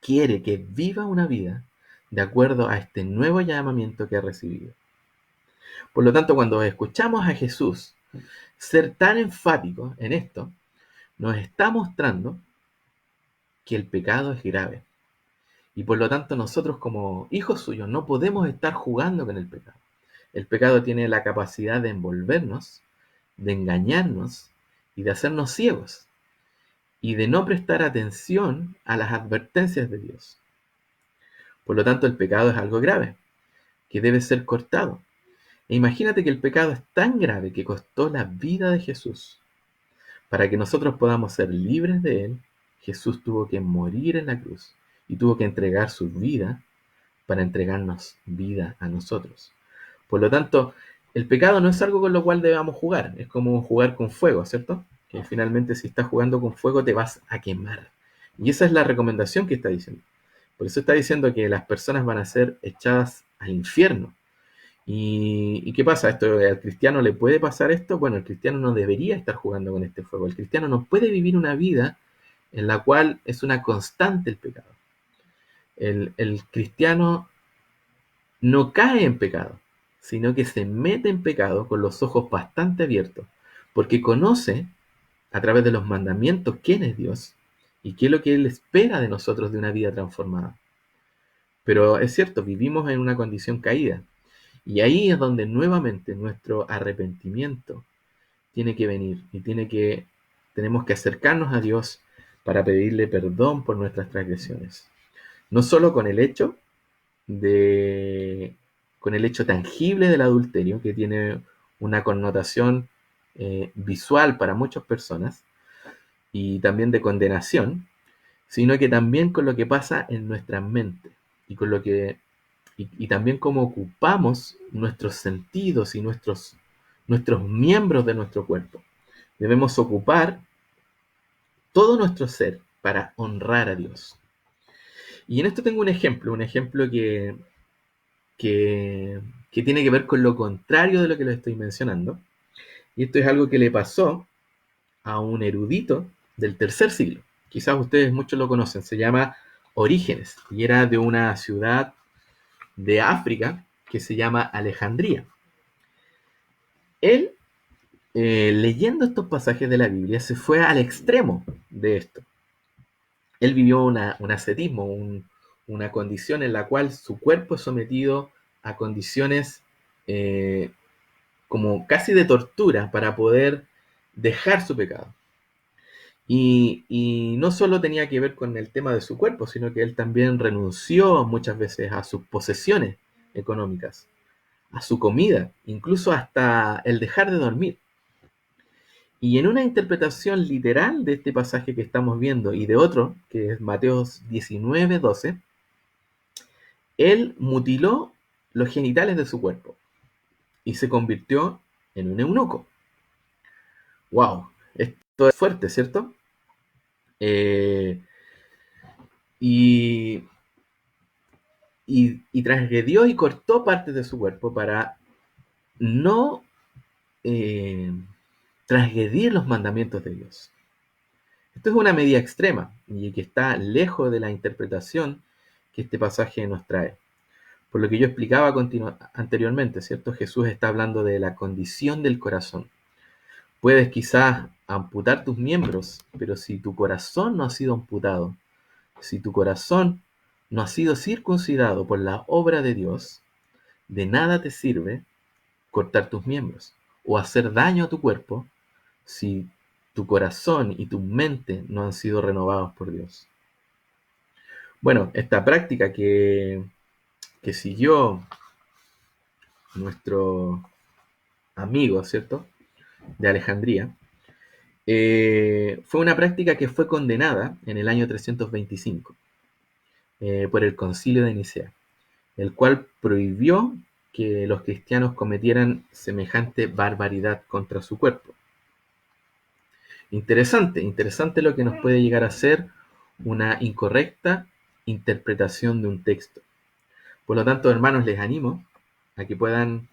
quiere que viva una vida de acuerdo a este nuevo llamamiento que ha recibido. Por lo tanto, cuando escuchamos a Jesús ser tan enfático en esto, nos está mostrando que el pecado es grave. Y por lo tanto nosotros como hijos suyos no podemos estar jugando con el pecado. El pecado tiene la capacidad de envolvernos, de engañarnos y de hacernos ciegos y de no prestar atención a las advertencias de Dios. Por lo tanto, el pecado es algo grave, que debe ser cortado. E imagínate que el pecado es tan grave que costó la vida de Jesús. Para que nosotros podamos ser libres de él, Jesús tuvo que morir en la cruz y tuvo que entregar su vida para entregarnos vida a nosotros. Por lo tanto, el pecado no es algo con lo cual debamos jugar, es como jugar con fuego, ¿cierto? Que finalmente si estás jugando con fuego te vas a quemar. Y esa es la recomendación que está diciendo. Por eso está diciendo que las personas van a ser echadas al infierno. ¿Y qué pasa? ¿Al cristiano le puede pasar esto? Bueno, el cristiano no debería estar jugando con este fuego. El cristiano no puede vivir una vida en la cual es una constante el pecado. El cristiano no cae en pecado, sino que se mete en pecado con los ojos bastante abiertos, porque conoce a través de los mandamientos quién es Dios y qué es lo que Él espera de nosotros de una vida transformada. Pero es cierto, vivimos en una condición caída, y ahí es donde nuevamente nuestro arrepentimiento tiene que venir y tenemos que acercarnos a Dios para pedirle perdón por nuestras transgresiones. No solo de, con el hecho tangible del adulterio, que tiene una connotación visual para muchas personas y también de condenación, sino que también con lo que pasa en nuestra mente y con lo que y también cómo ocupamos nuestros sentidos y nuestros miembros de nuestro cuerpo. Debemos ocupar todo nuestro ser para honrar a Dios. Y en esto tengo un ejemplo que, que tiene que ver con lo contrario de lo que les estoy mencionando. Y esto es algo que le pasó a un erudito del tercer siglo. Quizás ustedes muchos lo conocen, se llama Orígenes y era de una ciudad de África que se llama Alejandría. Él, leyendo estos pasajes de la Biblia, se fue al extremo de esto. Él vivió un ascetismo, una condición en la cual su cuerpo es sometido a condiciones como casi de tortura para poder dejar su pecado. Y no solo tenía que ver con el tema de su cuerpo, sino que él también renunció muchas veces a sus posesiones económicas, a su comida, incluso hasta el dejar de dormir. Y en una interpretación literal de este pasaje que estamos viendo y de otro, que es Mateo 19:12, él mutiló los genitales de su cuerpo y se convirtió en un eunuco. ¡Wow! Esto es fuerte, ¿cierto? Eh, y, y transgredió y cortó partes de su cuerpo para no eh, transgredir los mandamientos de Dios. Esto es una medida extrema y que está lejos de la interpretación que este pasaje nos trae. Por lo que yo explicaba anteriormente, ¿cierto? Jesús está hablando de la condición del corazón. Puedes quizás amputar tus miembros, pero si tu corazón no ha sido amputado, si tu corazón no ha sido circuncidado por la obra de Dios, de nada te sirve cortar tus miembros o hacer daño a tu cuerpo si tu corazón y tu mente no han sido renovados por Dios. Bueno, esta práctica que siguió nuestro amigo, ¿cierto? De Alejandría, fue una práctica que fue condenada en el año 325 por el Concilio de Nicea, el cual prohibió que los cristianos cometieran semejante barbaridad contra su cuerpo. Interesante, interesante lo que nos puede llegar a ser una incorrecta interpretación de un texto. Por lo tanto, hermanos, les animo a que puedan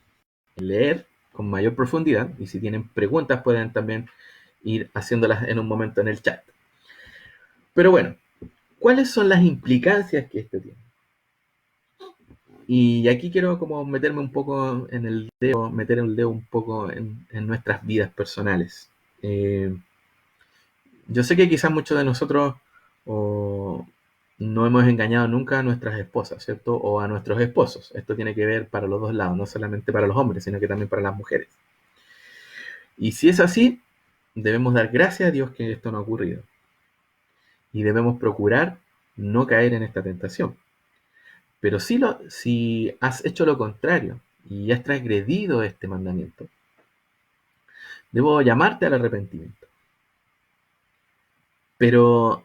leer con mayor profundidad y si tienen preguntas pueden también ir haciéndolas en un momento en el chat. Pero bueno, ¿Cuáles son las implicancias que esto tiene? Y aquí quiero como meterme un poco en el dedo, meter el dedo un poco en nuestras vidas personales. Eh, yo sé que quizás muchos de nosotros o, no hemos engañado nunca a nuestras esposas, ¿cierto? O a nuestros esposos. Esto tiene que ver para los dos lados, no solamente para los hombres, sino que también para las mujeres. Y si es así, debemos dar gracias a Dios que esto no ha ocurrido. Y debemos procurar no caer en esta tentación. Pero si has hecho lo contrario y has transgredido este mandamiento, debo llamarte al arrepentimiento. Pero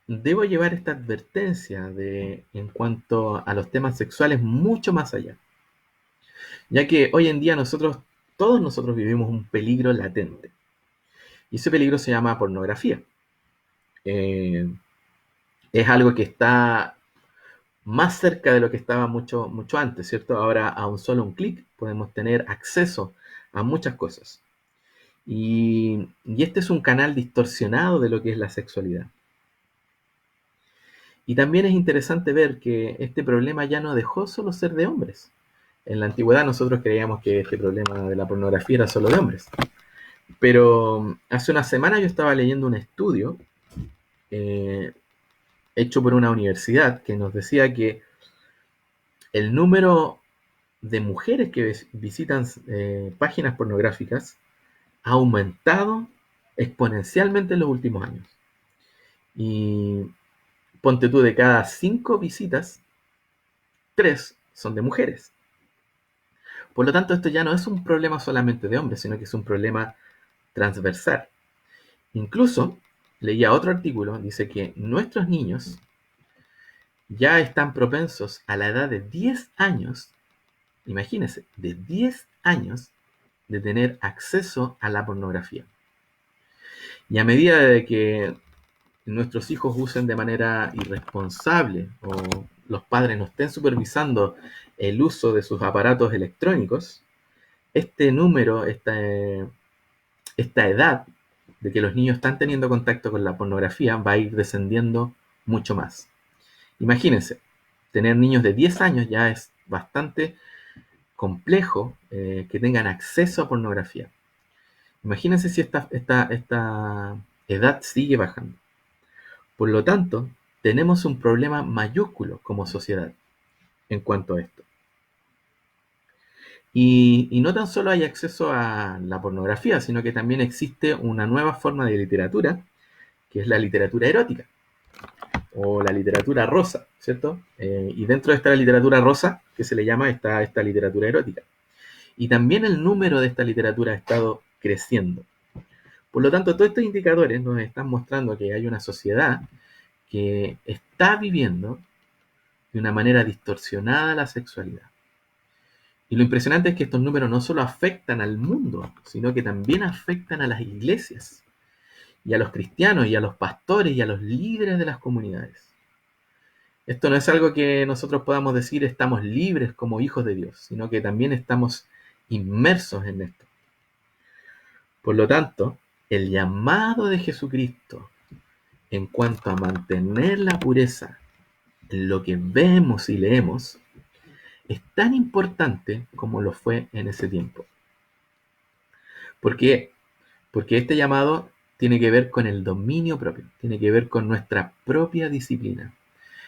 debo llevar esta advertencia en cuanto a los temas sexuales mucho más allá. Ya que hoy en día todos nosotros vivimos un peligro latente. Y ese peligro se llama pornografía. Eh, es algo que está más cerca de lo que estaba mucho, mucho antes, ¿cierto? Ahora a un clic podemos tener acceso a muchas cosas. Y este es un canal distorsionado de lo que es la sexualidad. Y también es interesante ver que este problema ya no dejó solo ser de hombres. En la antigüedad nosotros creíamos que este problema de la pornografía era solo de hombres. Pero hace una semana yo estaba leyendo un estudio eh, hecho por una universidad que nos decía que el número de mujeres que visitan páginas pornográficas ha aumentado exponencialmente en los últimos años. Y ponte tú, de cada 5 visitas, 3 son de mujeres. Por lo tanto, esto ya no es un problema solamente de hombres, sino que es un problema transversal. Incluso, leía otro artículo, dice que nuestros niños ya están propensos a la edad de 10 años, imagínense, de 10 años, de tener acceso a la pornografía. Y a medida de que nuestros hijos usen de manera irresponsable o los padres no estén supervisando el uso de sus aparatos electrónicos, este número, esta edad de que los niños están teniendo contacto con la pornografía va a ir descendiendo mucho más. Imagínense, tener niños de 10 años ya es bastante complejo que tengan acceso a pornografía. Imagínense si esta edad sigue bajando. Por lo tanto, tenemos un problema mayúsculo como sociedad en cuanto a esto. Y no tan solo hay acceso a la pornografía, sino que también existe una nueva forma de literatura, que es la literatura erótica, o la literatura rosa, ¿cierto? Y dentro de esta literatura rosa, que se le llama esta literatura erótica. Y también el número de esta literatura ha estado creciendo. Por lo tanto, todos estos indicadores nos están mostrando que hay una sociedad que está viviendo de una manera distorsionada la sexualidad. Y lo impresionante es que estos números no solo afectan al mundo, sino que también afectan a las iglesias, y a los cristianos, y a los pastores, y a los líderes de las comunidades. Esto no es algo que nosotros podamos decir estamos libres como hijos de Dios, sino que también estamos inmersos en esto. Por lo tanto, el llamado de Jesucristo en cuanto a mantener la pureza en lo que vemos y leemos es tan importante como lo fue en ese tiempo. ¿Por qué? Porque este llamado tiene que ver con el dominio propio, tiene que ver con nuestra propia disciplina.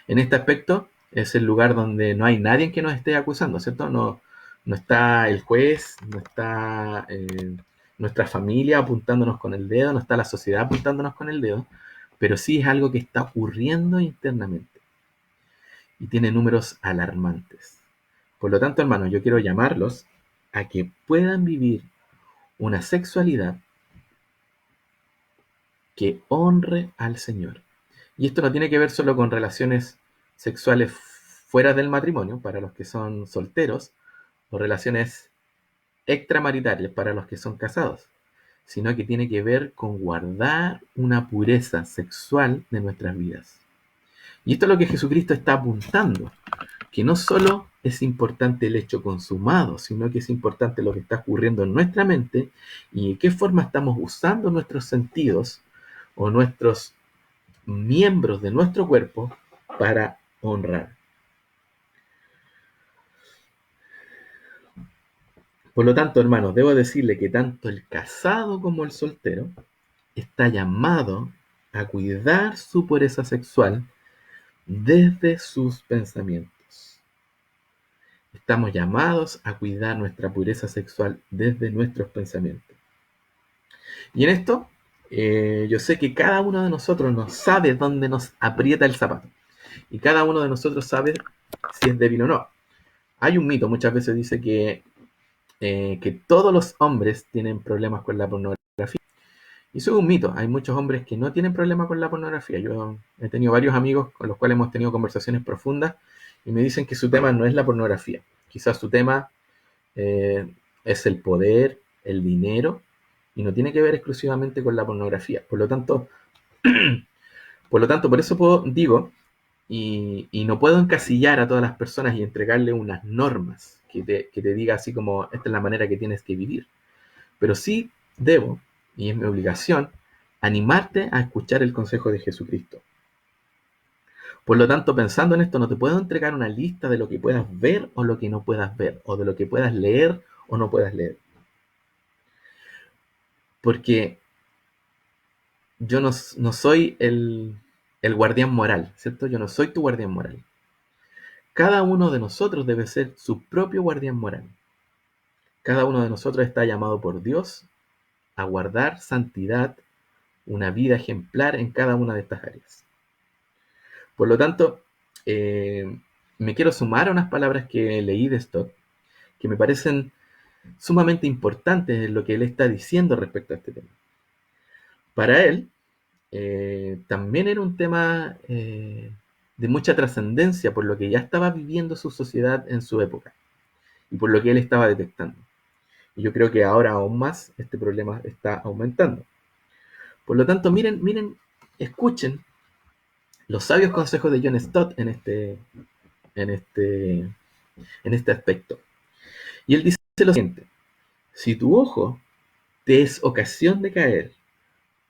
En este aspecto es el lugar donde no hay nadie que nos esté acusando, ¿cierto? No está el juez, no está nuestra familia apuntándonos con el dedo, no está la sociedad apuntándonos con el dedo, pero sí es algo que está ocurriendo internamente y tiene números alarmantes. Por lo tanto, hermanos, yo quiero llamarlos a que puedan vivir una sexualidad que honre al Señor. Y esto no tiene que ver solo con relaciones sexuales fuera del matrimonio, para los que son solteros, o relaciones extramaritales para los que son casados, sino que tiene que ver con guardar una pureza sexual de nuestras vidas. Y esto es lo que Jesucristo está apuntando, que no solo es importante el hecho consumado, sino que es importante lo que está ocurriendo en nuestra mente y de qué forma estamos usando nuestros sentidos o miembros de nuestro cuerpo para honrar. Por lo tanto, hermanos, debo decirle que tanto el casado como el soltero está llamado a cuidar su pureza sexual desde sus pensamientos. Estamos llamados a cuidar nuestra pureza sexual desde nuestros pensamientos. Y en esto, yo sé que cada uno de nosotros no sabe dónde nos aprieta el zapato. Y cada uno de nosotros sabe si es débil o no. Hay un mito, muchas veces dice que todos los hombres tienen problemas con la pornografía. Y eso es un mito. Hay muchos hombres que no tienen problemas con la pornografía. Yo he tenido varios amigos con los cuales hemos tenido conversaciones profundas y me dicen que su tema no es la pornografía. Quizás su tema es el poder, el dinero, y no tiene que ver exclusivamente con la pornografía. Por eso digo, y no puedo encasillar a todas las personas y entregarle unas normas que te diga así como esta es la manera que tienes que vivir. Pero sí debo, y es mi obligación, animarte a escuchar el consejo de Jesucristo. Por lo tanto, pensando en esto, no te puedo entregar una lista de lo que puedas ver o lo que no puedas ver, o de lo que puedas leer o no puedas leer. Porque yo no soy el guardián moral, ¿cierto? Yo no soy tu guardián moral. Cada uno de nosotros debe ser su propio guardián moral. Cada uno de nosotros está llamado por Dios a guardar santidad, una vida ejemplar en cada una de estas áreas. Por lo tanto, me quiero sumar a unas palabras que leí de Stott, que me parecen sumamente importantes en lo que él está diciendo respecto a este tema. Para él, también era un tema de mucha trascendencia por lo que ya estaba viviendo su sociedad en su época y por lo que él estaba detectando. Y yo creo que ahora aún más este problema está aumentando. Por lo tanto, miren, escuchen los sabios consejos de John Stott en este, en este aspecto. Y él dice lo siguiente: si tu ojo te es ocasión de caer,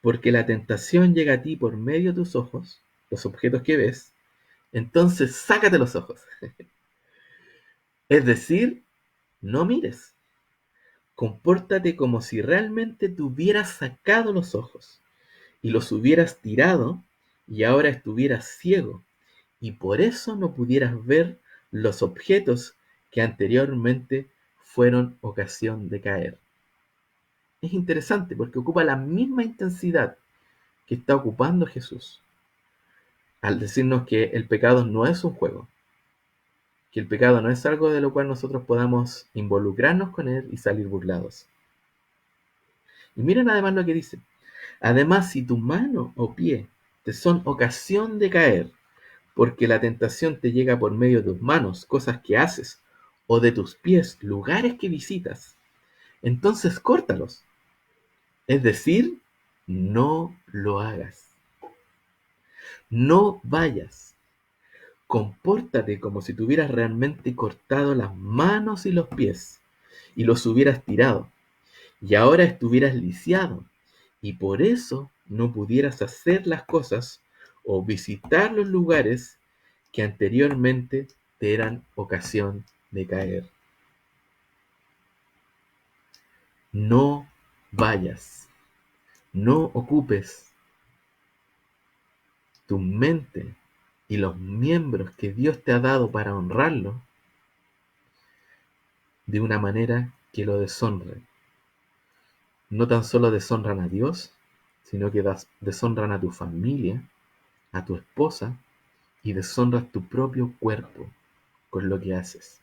porque la tentación llega a ti por medio de tus ojos, los objetos que ves, entonces sácate los ojos. Es decir, no mires. Compórtate como si realmente te hubieras sacado los ojos y los hubieras tirado y ahora estuvieras ciego y por eso no pudieras ver los objetos que anteriormente fueron ocasión de caer. Es interesante porque ocupa la misma intensidad que está ocupando Jesús al decirnos que el pecado no es un juego, que el pecado no es algo de lo cual nosotros podamos involucrarnos con él y salir burlados. Y miren además lo que dice: además, si tu mano o pie te son ocasión de caer, porque la tentación te llega por medio de tus manos, cosas que haces, o de tus pies, lugares que visitas, entonces córtalos. Es decir, no lo hagas. No vayas. Compórtate como si te hubieras realmente cortado las manos y los pies y los hubieras tirado, y ahora estuvieras lisiado, y por eso no pudieras hacer las cosas o visitar los lugares que anteriormente te eran ocasión de caer. No vayas, no ocupes tu mente y los miembros que Dios te ha dado para honrarlo de una manera que lo deshonre. No tan solo deshonran a Dios, sino que deshonran a tu familia, a tu esposa, y deshonras tu propio cuerpo con lo que haces.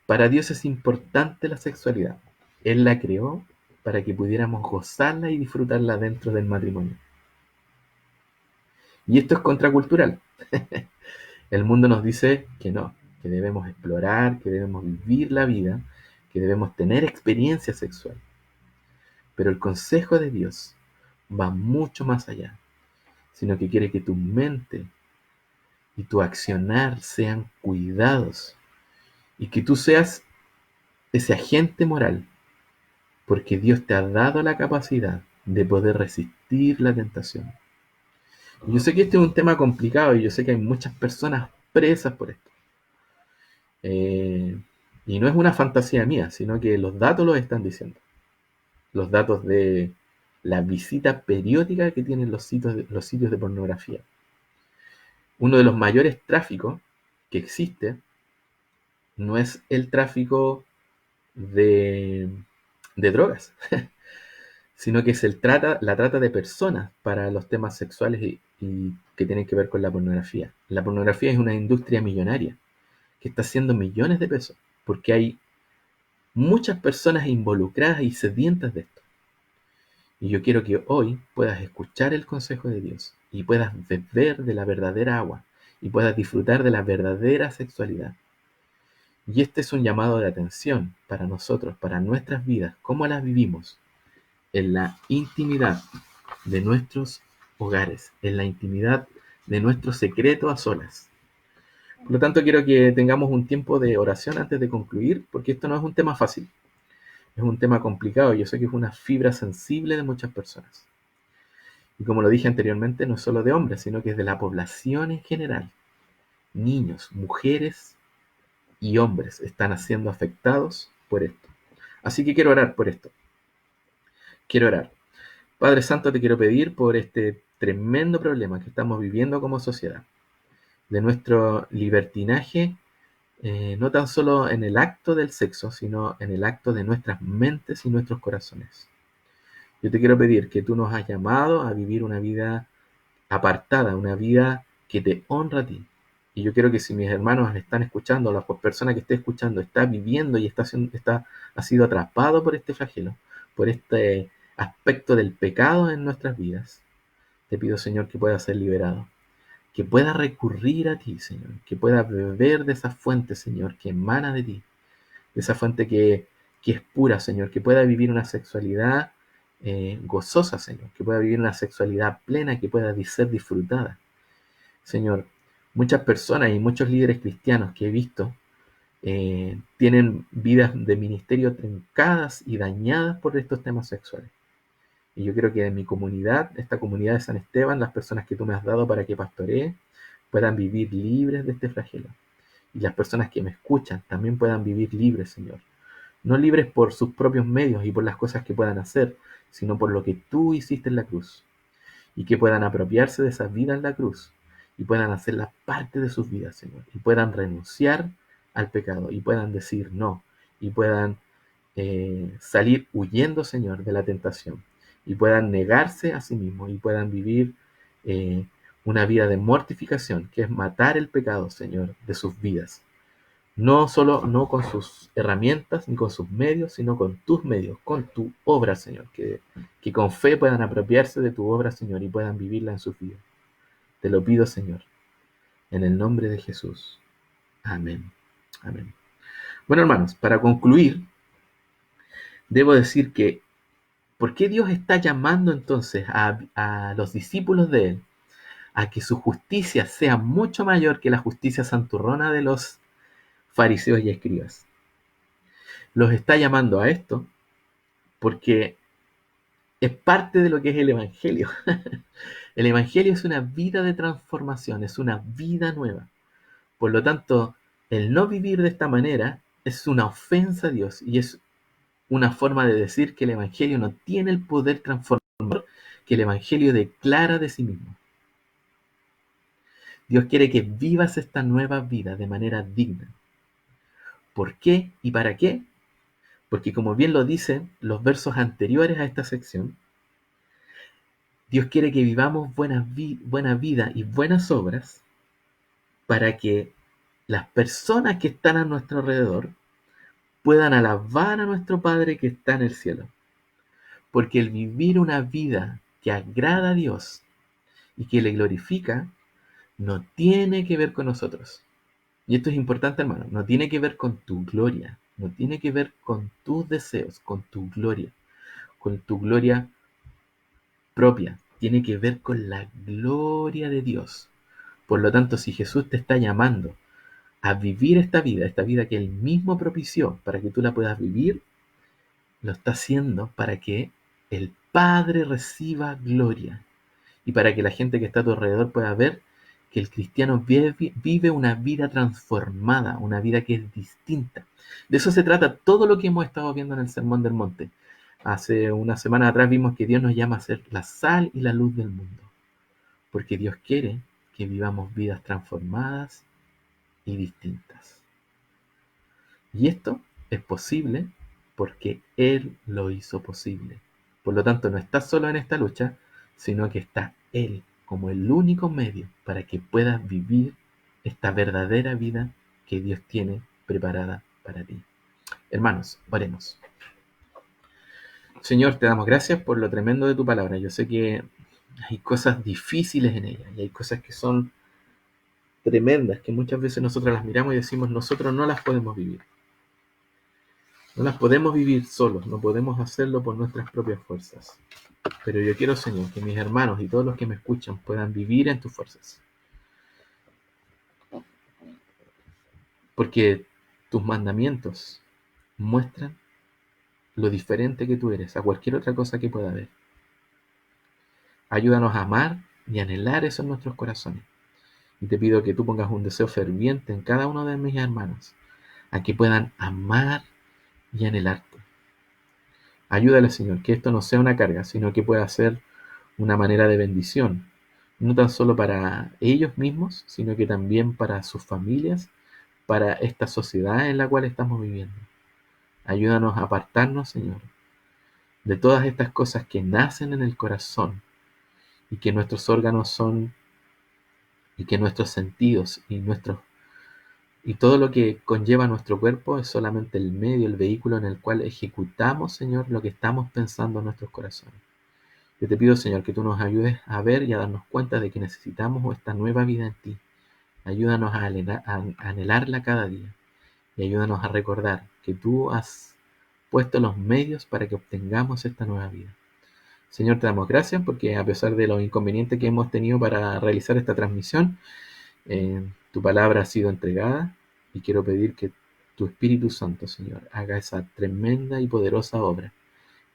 Para Dios es importante la sexualidad. Él la creó para que pudiéramos gozarla y disfrutarla dentro del matrimonio. Y esto es contracultural. El mundo nos dice que no, que debemos explorar, que debemos vivir la vida, que debemos tener experiencia sexual. Pero el consejo de Dios va mucho más allá, sino que quiere que tu mente y tu accionar sean cuidados y que tú seas ese agente moral, porque Dios te ha dado la capacidad de poder resistir la tentación. Y yo sé que este es un tema complicado y yo sé que hay muchas personas presas por esto. Eh, y no es una fantasía mía, sino que los datos lo están diciendo. Los datos de la visita periódica que tienen los sitios de pornografía. Uno de los mayores tráficos que existe no es el tráfico de, de drogas, sino que es la trata de personas para los temas sexuales y que tienen que ver con la pornografía. La pornografía es una industria millonaria que está haciendo millones de pesos, porque hay muchas personas involucradas y sedientas de esto. Y yo quiero que hoy puedas escuchar el consejo de Dios y puedas beber de la verdadera agua y puedas disfrutar de la verdadera sexualidad. Y este es un llamado de atención para nosotros, para nuestras vidas, cómo las vivimos en la intimidad de nuestros hogares, en la intimidad de nuestro secreto a solas. Por lo tanto, quiero que tengamos un tiempo de oración antes de concluir, porque esto no es un tema fácil, es un tema complicado. Yo sé que es una fibra sensible de muchas personas. Y como lo dije anteriormente, no es solo de hombres, sino que es de la población en general. Niños, mujeres y hombres están siendo afectados por esto. Así que quiero orar por esto. Quiero orar. Padre Santo, te quiero pedir por este tremendo problema que estamos viviendo como sociedad, de nuestro libertinaje, no tan solo en el acto del sexo, sino en el acto de nuestras mentes y nuestros corazones. Yo te quiero pedir que tú nos has llamado a vivir una vida apartada, una vida que te honra a ti. Y yo quiero que si mis hermanos están escuchando, la persona que esté escuchando está viviendo y ha sido atrapado por este flagelo, por este aspecto del pecado en nuestras vidas, te pido, Señor, que pueda ser liberado, que pueda recurrir a ti, Señor, que pueda beber de esa fuente, Señor, que emana de ti, de esa fuente que es pura, Señor, que pueda vivir una sexualidad gozosa, Señor, que pueda vivir una sexualidad plena, que pueda ser disfrutada. Señor, muchas personas y muchos líderes cristianos que he visto tienen vidas de ministerio truncadas y dañadas por estos temas sexuales. Y yo creo que en mi comunidad, esta comunidad de San Esteban, las personas que tú me has dado para que pastoree, puedan vivir libres de este flagelo. Y las personas que me escuchan también puedan vivir libres, Señor. No libres por sus propios medios y por las cosas que puedan hacer, sino por lo que tú hiciste en la cruz. Y que puedan apropiarse de esa vida en la cruz y puedan hacerla parte de sus vidas, Señor. Y puedan renunciar al pecado y puedan decir no. Y puedan salir huyendo, Señor, de la tentación. Y puedan negarse a sí mismos y puedan vivir eh, una vida de mortificación, que es matar el pecado, Señor, de sus vidas. No solo, no con sus herramientas ni con sus medios, sino con tus medios, con tu obra, Señor. Que con fe puedan apropiarse de tu obra, Señor, y puedan vivirla en sus vidas. Te lo pido, Señor, en el nombre de Jesús. Amén. Amén. Bueno, hermanos, para concluir, debo decir que, ¿por qué Dios está llamando entonces a los discípulos de Él a que su justicia sea mucho mayor que la justicia santurrona de los fariseos y escribas? Los está llamando a esto porque es parte de lo que es el Evangelio. El Evangelio es una vida de transformación, es una vida nueva. Por lo tanto, el no vivir de esta manera es una ofensa a Dios y es una forma de decir que el Evangelio no tiene el poder transformador que el Evangelio declara de sí mismo. Dios quiere que vivas esta nueva vida de manera digna. ¿Por qué y para qué? Porque como bien lo dicen los versos anteriores a esta sección, Dios quiere que vivamos buena vida y buenas obras para que las personas que están a nuestro alrededor puedan alabar a nuestro Padre que está en el cielo. Porque el vivir una vida que agrada a Dios y que le glorifica no tiene que ver con nosotros. Y esto es importante, hermano, no tiene que ver con tu gloria, no tiene que ver con tus deseos, con tu gloria propia, tiene que ver con la gloria de Dios. Por lo tanto, si Jesús te está llamando a vivir esta vida que Él mismo propició para que tú la puedas vivir, lo está haciendo para que el Padre reciba gloria y para que la gente que está a tu alrededor pueda ver que el cristiano vive una vida transformada, una vida que es distinta. De eso se trata todo lo que hemos estado viendo en el Sermón del Monte. Hace una semana atrás vimos que Dios nos llama a ser la sal y la luz del mundo, porque Dios quiere que vivamos vidas transformadas y distintas. Y esto es posible porque Él lo hizo posible. Por lo tanto, no estás solo en esta lucha, sino que está Él como el único medio para que puedas vivir esta verdadera vida que Dios tiene preparada para ti. Hermanos, oremos. Señor, te damos gracias por lo tremendo de tu palabra. Yo sé que hay cosas difíciles en ella y hay cosas que son tremendas, que muchas veces nosotros las miramos y decimos, nosotros no las podemos vivir. No las podemos vivir solos, no podemos hacerlo por nuestras propias fuerzas. Pero yo quiero, Señor, que mis hermanos y todos los que me escuchan puedan vivir en tus fuerzas. Porque tus mandamientos muestran lo diferente que tú eres a cualquier otra cosa que pueda haber. Ayúdanos a amar y anhelar eso en nuestros corazones. Y te pido que tú pongas un deseo ferviente en cada uno de mis hermanos, a que puedan amar y anhelarte. Ayúdale, Señor, que esto no sea una carga, sino que pueda ser una manera de bendición, no tan solo para ellos mismos, sino que también para sus familias, para esta sociedad en la cual estamos viviendo. Ayúdanos a apartarnos, Señor, de todas estas cosas que nacen en el corazón y que nuestros órganos son, y que nuestros sentidos y todo lo que conlleva nuestro cuerpo es solamente el medio, el vehículo en el cual ejecutamos, Señor, lo que estamos pensando en nuestros corazones. Yo te pido, Señor, que tú nos ayudes a ver y a darnos cuenta de que necesitamos esta nueva vida en ti. Ayúdanos a anhelarla cada día y ayúdanos a recordar que tú has puesto los medios para que obtengamos esta nueva vida. Señor, te damos gracias porque a pesar de los inconvenientes que hemos tenido para realizar esta transmisión, tu palabra ha sido entregada y quiero pedir que tu Espíritu Santo, Señor, haga esa tremenda y poderosa obra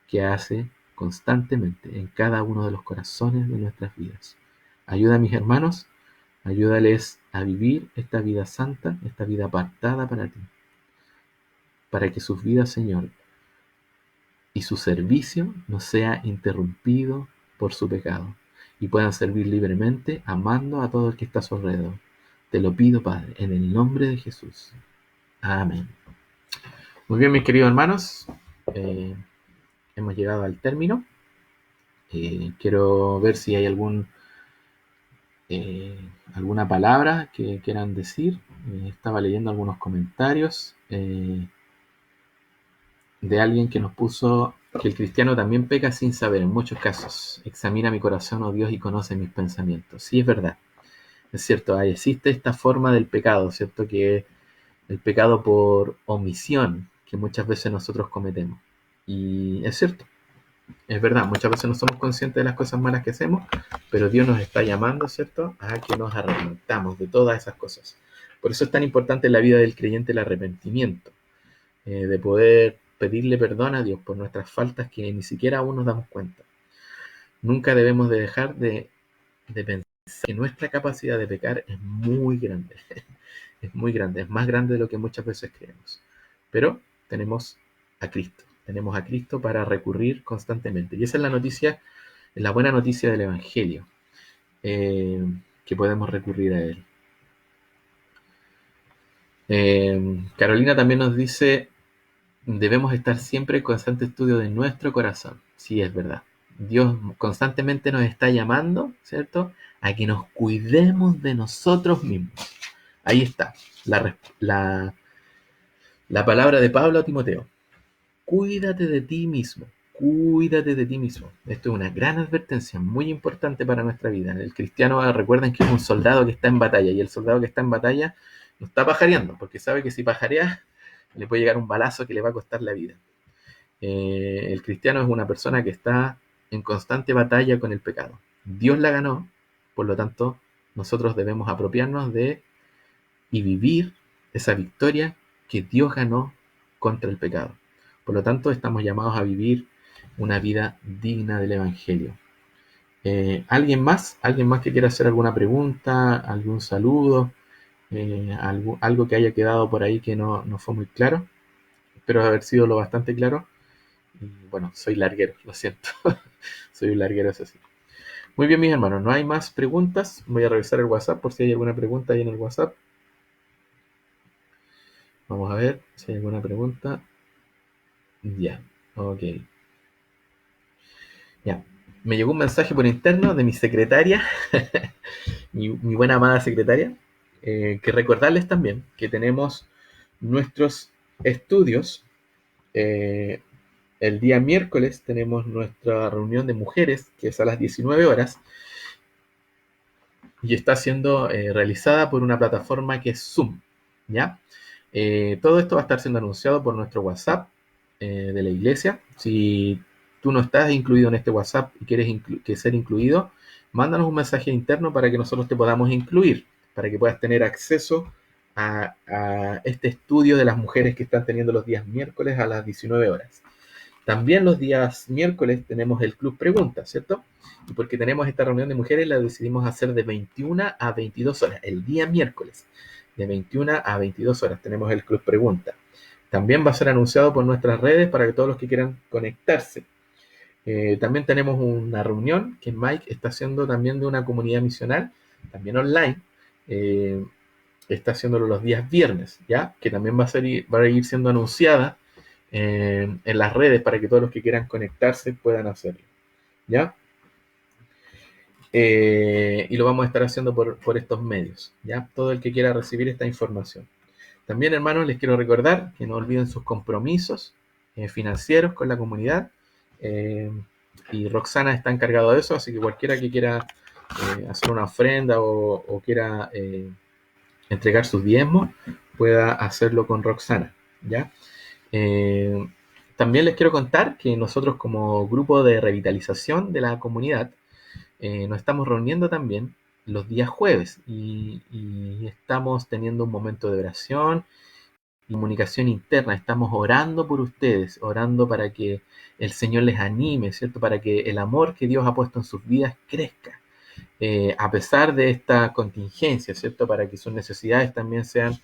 que hace constantemente en cada uno de los corazones de nuestras vidas. Ayuda a mis hermanos, ayúdales a vivir esta vida santa, esta vida apartada para ti, para que sus vidas, Señor, y su servicio no sea interrumpido por su pecado y puedan servir libremente amando a todo el que está a su alrededor. Te lo pido, Padre, en el nombre de Jesús. Amén. Muy bien, mis queridos hermanos, hemos llegado al término. Quiero ver si hay alguna palabra que quieran decir. Estaba leyendo algunos comentarios de alguien que nos puso que el cristiano también peca sin saber, en muchos casos. Examina mi corazón, oh Dios, y conoce mis pensamientos. Sí, es verdad. Es cierto, ahí existe esta forma del pecado, ¿cierto? Que el pecado por omisión que muchas veces nosotros cometemos. Y es cierto, es verdad, muchas veces no somos conscientes de las cosas malas que hacemos, pero Dios nos está llamando, ¿cierto?, a que nos arrepentamos de todas esas cosas. Por eso es tan importante en la vida del creyente el arrepentimiento, de poder pedirle perdón a Dios por nuestras faltas que ni siquiera aún nos damos cuenta. Nunca debemos de dejar de pensar que nuestra capacidad de pecar es muy grande, es muy grande, es más grande de lo que muchas veces creemos. Pero tenemos a Cristo para recurrir constantemente. Y esa es la noticia, la buena noticia del Evangelio, que podemos recurrir a Él. Carolina también nos dice, debemos estar siempre en constante estudio de nuestro corazón. Sí, es verdad. Dios constantemente nos está llamando, ¿cierto?, a que nos cuidemos de nosotros mismos. Ahí está la palabra de Pablo a Timoteo. Cuídate de ti mismo. Cuídate de ti mismo. Esto es una gran advertencia, muy importante para nuestra vida. El cristiano, recuerden que es un soldado que está en batalla, y el soldado que está en batalla no está pajareando, porque sabe que si pajarea le puede llegar un balazo que le va a costar la vida. El cristiano es una persona que está en constante batalla con el pecado. Dios la ganó, por lo tanto, nosotros debemos apropiarnos de y vivir esa victoria que Dios ganó contra el pecado. Por lo tanto, estamos llamados a vivir una vida digna del Evangelio. ¿Alguien más? ¿Alguien más que quiera hacer alguna pregunta, algún saludo, algo que haya quedado por ahí que no fue muy claro? Espero haber sido lo bastante claro. Y bueno, soy larguero, lo siento. Soy un larguero, eso sí. Muy bien, mis hermanos, no hay más preguntas. Voy a revisar el WhatsApp por si hay alguna pregunta ahí en el WhatsApp. Vamos a ver si hay alguna pregunta. Ya, ok. Ya. Me llegó un mensaje por interno de mi secretaria, mi buena amada secretaria, que recordarles también que tenemos nuestros estudios. eh, el día miércoles tenemos nuestra reunión de mujeres, que es a las 19 horas, y está siendo realizada por una plataforma que es Zoom, ¿ya? Todo esto va a estar siendo anunciado por nuestro WhatsApp de la iglesia. Si tú no estás incluido en este WhatsApp y quieres que ser incluido, mándanos un mensaje interno para que nosotros te podamos incluir, para que puedas tener acceso a este estudio de las mujeres que están teniendo los días miércoles a las 19 horas. También los días miércoles tenemos el Club Preguntas, ¿cierto? Y porque tenemos esta reunión de mujeres, la decidimos hacer de 21 a 22 horas, el día miércoles. De 21 a 22 horas tenemos el Club Preguntas. También va a ser anunciado por nuestras redes para que todos los que quieran conectarse. También tenemos una reunión que Mike está haciendo también de una comunidad misional, también online. Eh, Está haciéndolo los días viernes, ¿ya? Que también va a ir siendo anunciada en las redes para que todos los que quieran conectarse puedan hacerlo, ¿ya? Y lo vamos a estar haciendo por estos medios, ¿ya? Todo el que quiera recibir esta información. También, hermanos, les quiero recordar que no olviden sus compromisos financieros con la comunidad. eh, y Roxana está encargado de eso, así que cualquiera que quiera hacer una ofrenda o quiera entregar sus diezmos, pueda hacerlo con Roxana, ¿ya? Eh, También les quiero contar que nosotros como grupo de revitalización de la comunidad nos estamos reuniendo también los días jueves y estamos teniendo un momento de oración, comunicación interna, estamos orando por ustedes, orando para que el Señor les anime, ¿cierto? Para que el amor que Dios ha puesto en sus vidas crezca, a pesar de esta contingencia, ¿cierto? Para que sus necesidades también sean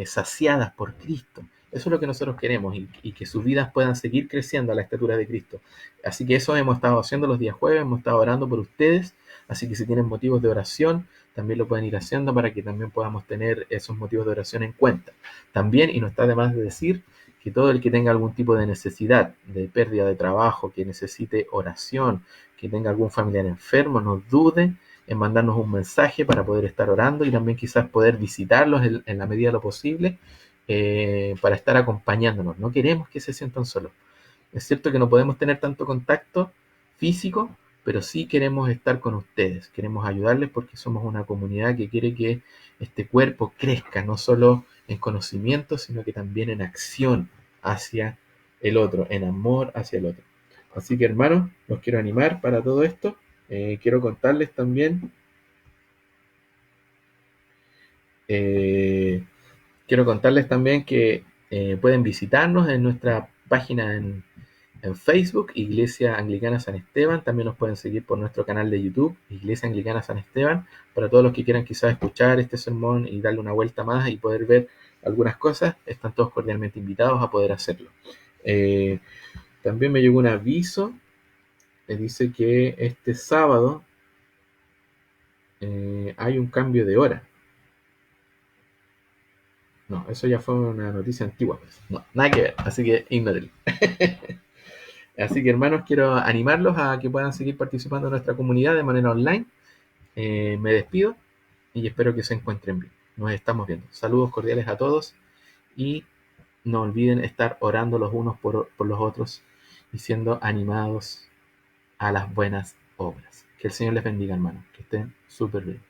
saciadas por Cristo. Eso es lo que nosotros queremos y que sus vidas puedan seguir creciendo a la estatura de Cristo. Así que eso hemos estado haciendo los días jueves, hemos estado orando por ustedes, así que si tienen motivos de oración, también lo pueden ir haciendo para que también podamos tener esos motivos de oración en cuenta. También, y no está de más de decir, que todo el que tenga algún tipo de necesidad, de pérdida de trabajo, que necesite oración, que tenga algún familiar enfermo, no dude en mandarnos un mensaje para poder estar orando y también quizás poder visitarlos en la medida de lo posible para estar acompañándonos. No queremos que se sientan solos. Es cierto que no podemos tener tanto contacto físico, pero sí queremos estar con ustedes, queremos ayudarles porque somos una comunidad que quiere que este cuerpo crezca, no solo en conocimiento, sino que también en acción hacia el otro, en amor hacia el otro. Así que hermanos, los quiero animar para todo esto. Quiero contarles también, eh, quiero contarles también que pueden visitarnos en nuestra página en Facebook, Iglesia Anglicana San Esteban. También nos pueden seguir por nuestro canal de YouTube, Iglesia Anglicana San Esteban. Para todos los que quieran quizás escuchar este sermón y darle una vuelta más y poder ver algunas cosas, están todos cordialmente invitados a poder hacerlo. Eh, También me llegó un aviso que dice que este sábado hay un cambio de hora. No, eso ya fue una noticia antigua. No, nada que ver, así que ignórenlo. Así que hermanos, quiero animarlos a que puedan seguir participando en nuestra comunidad de manera online. Me despido y espero que se encuentren bien. Nos estamos viendo. Saludos cordiales a todos y no olviden estar orando los unos por los otros y siendo animados a las buenas obras. Que el Señor les bendiga, hermanos. Que estén súper bien.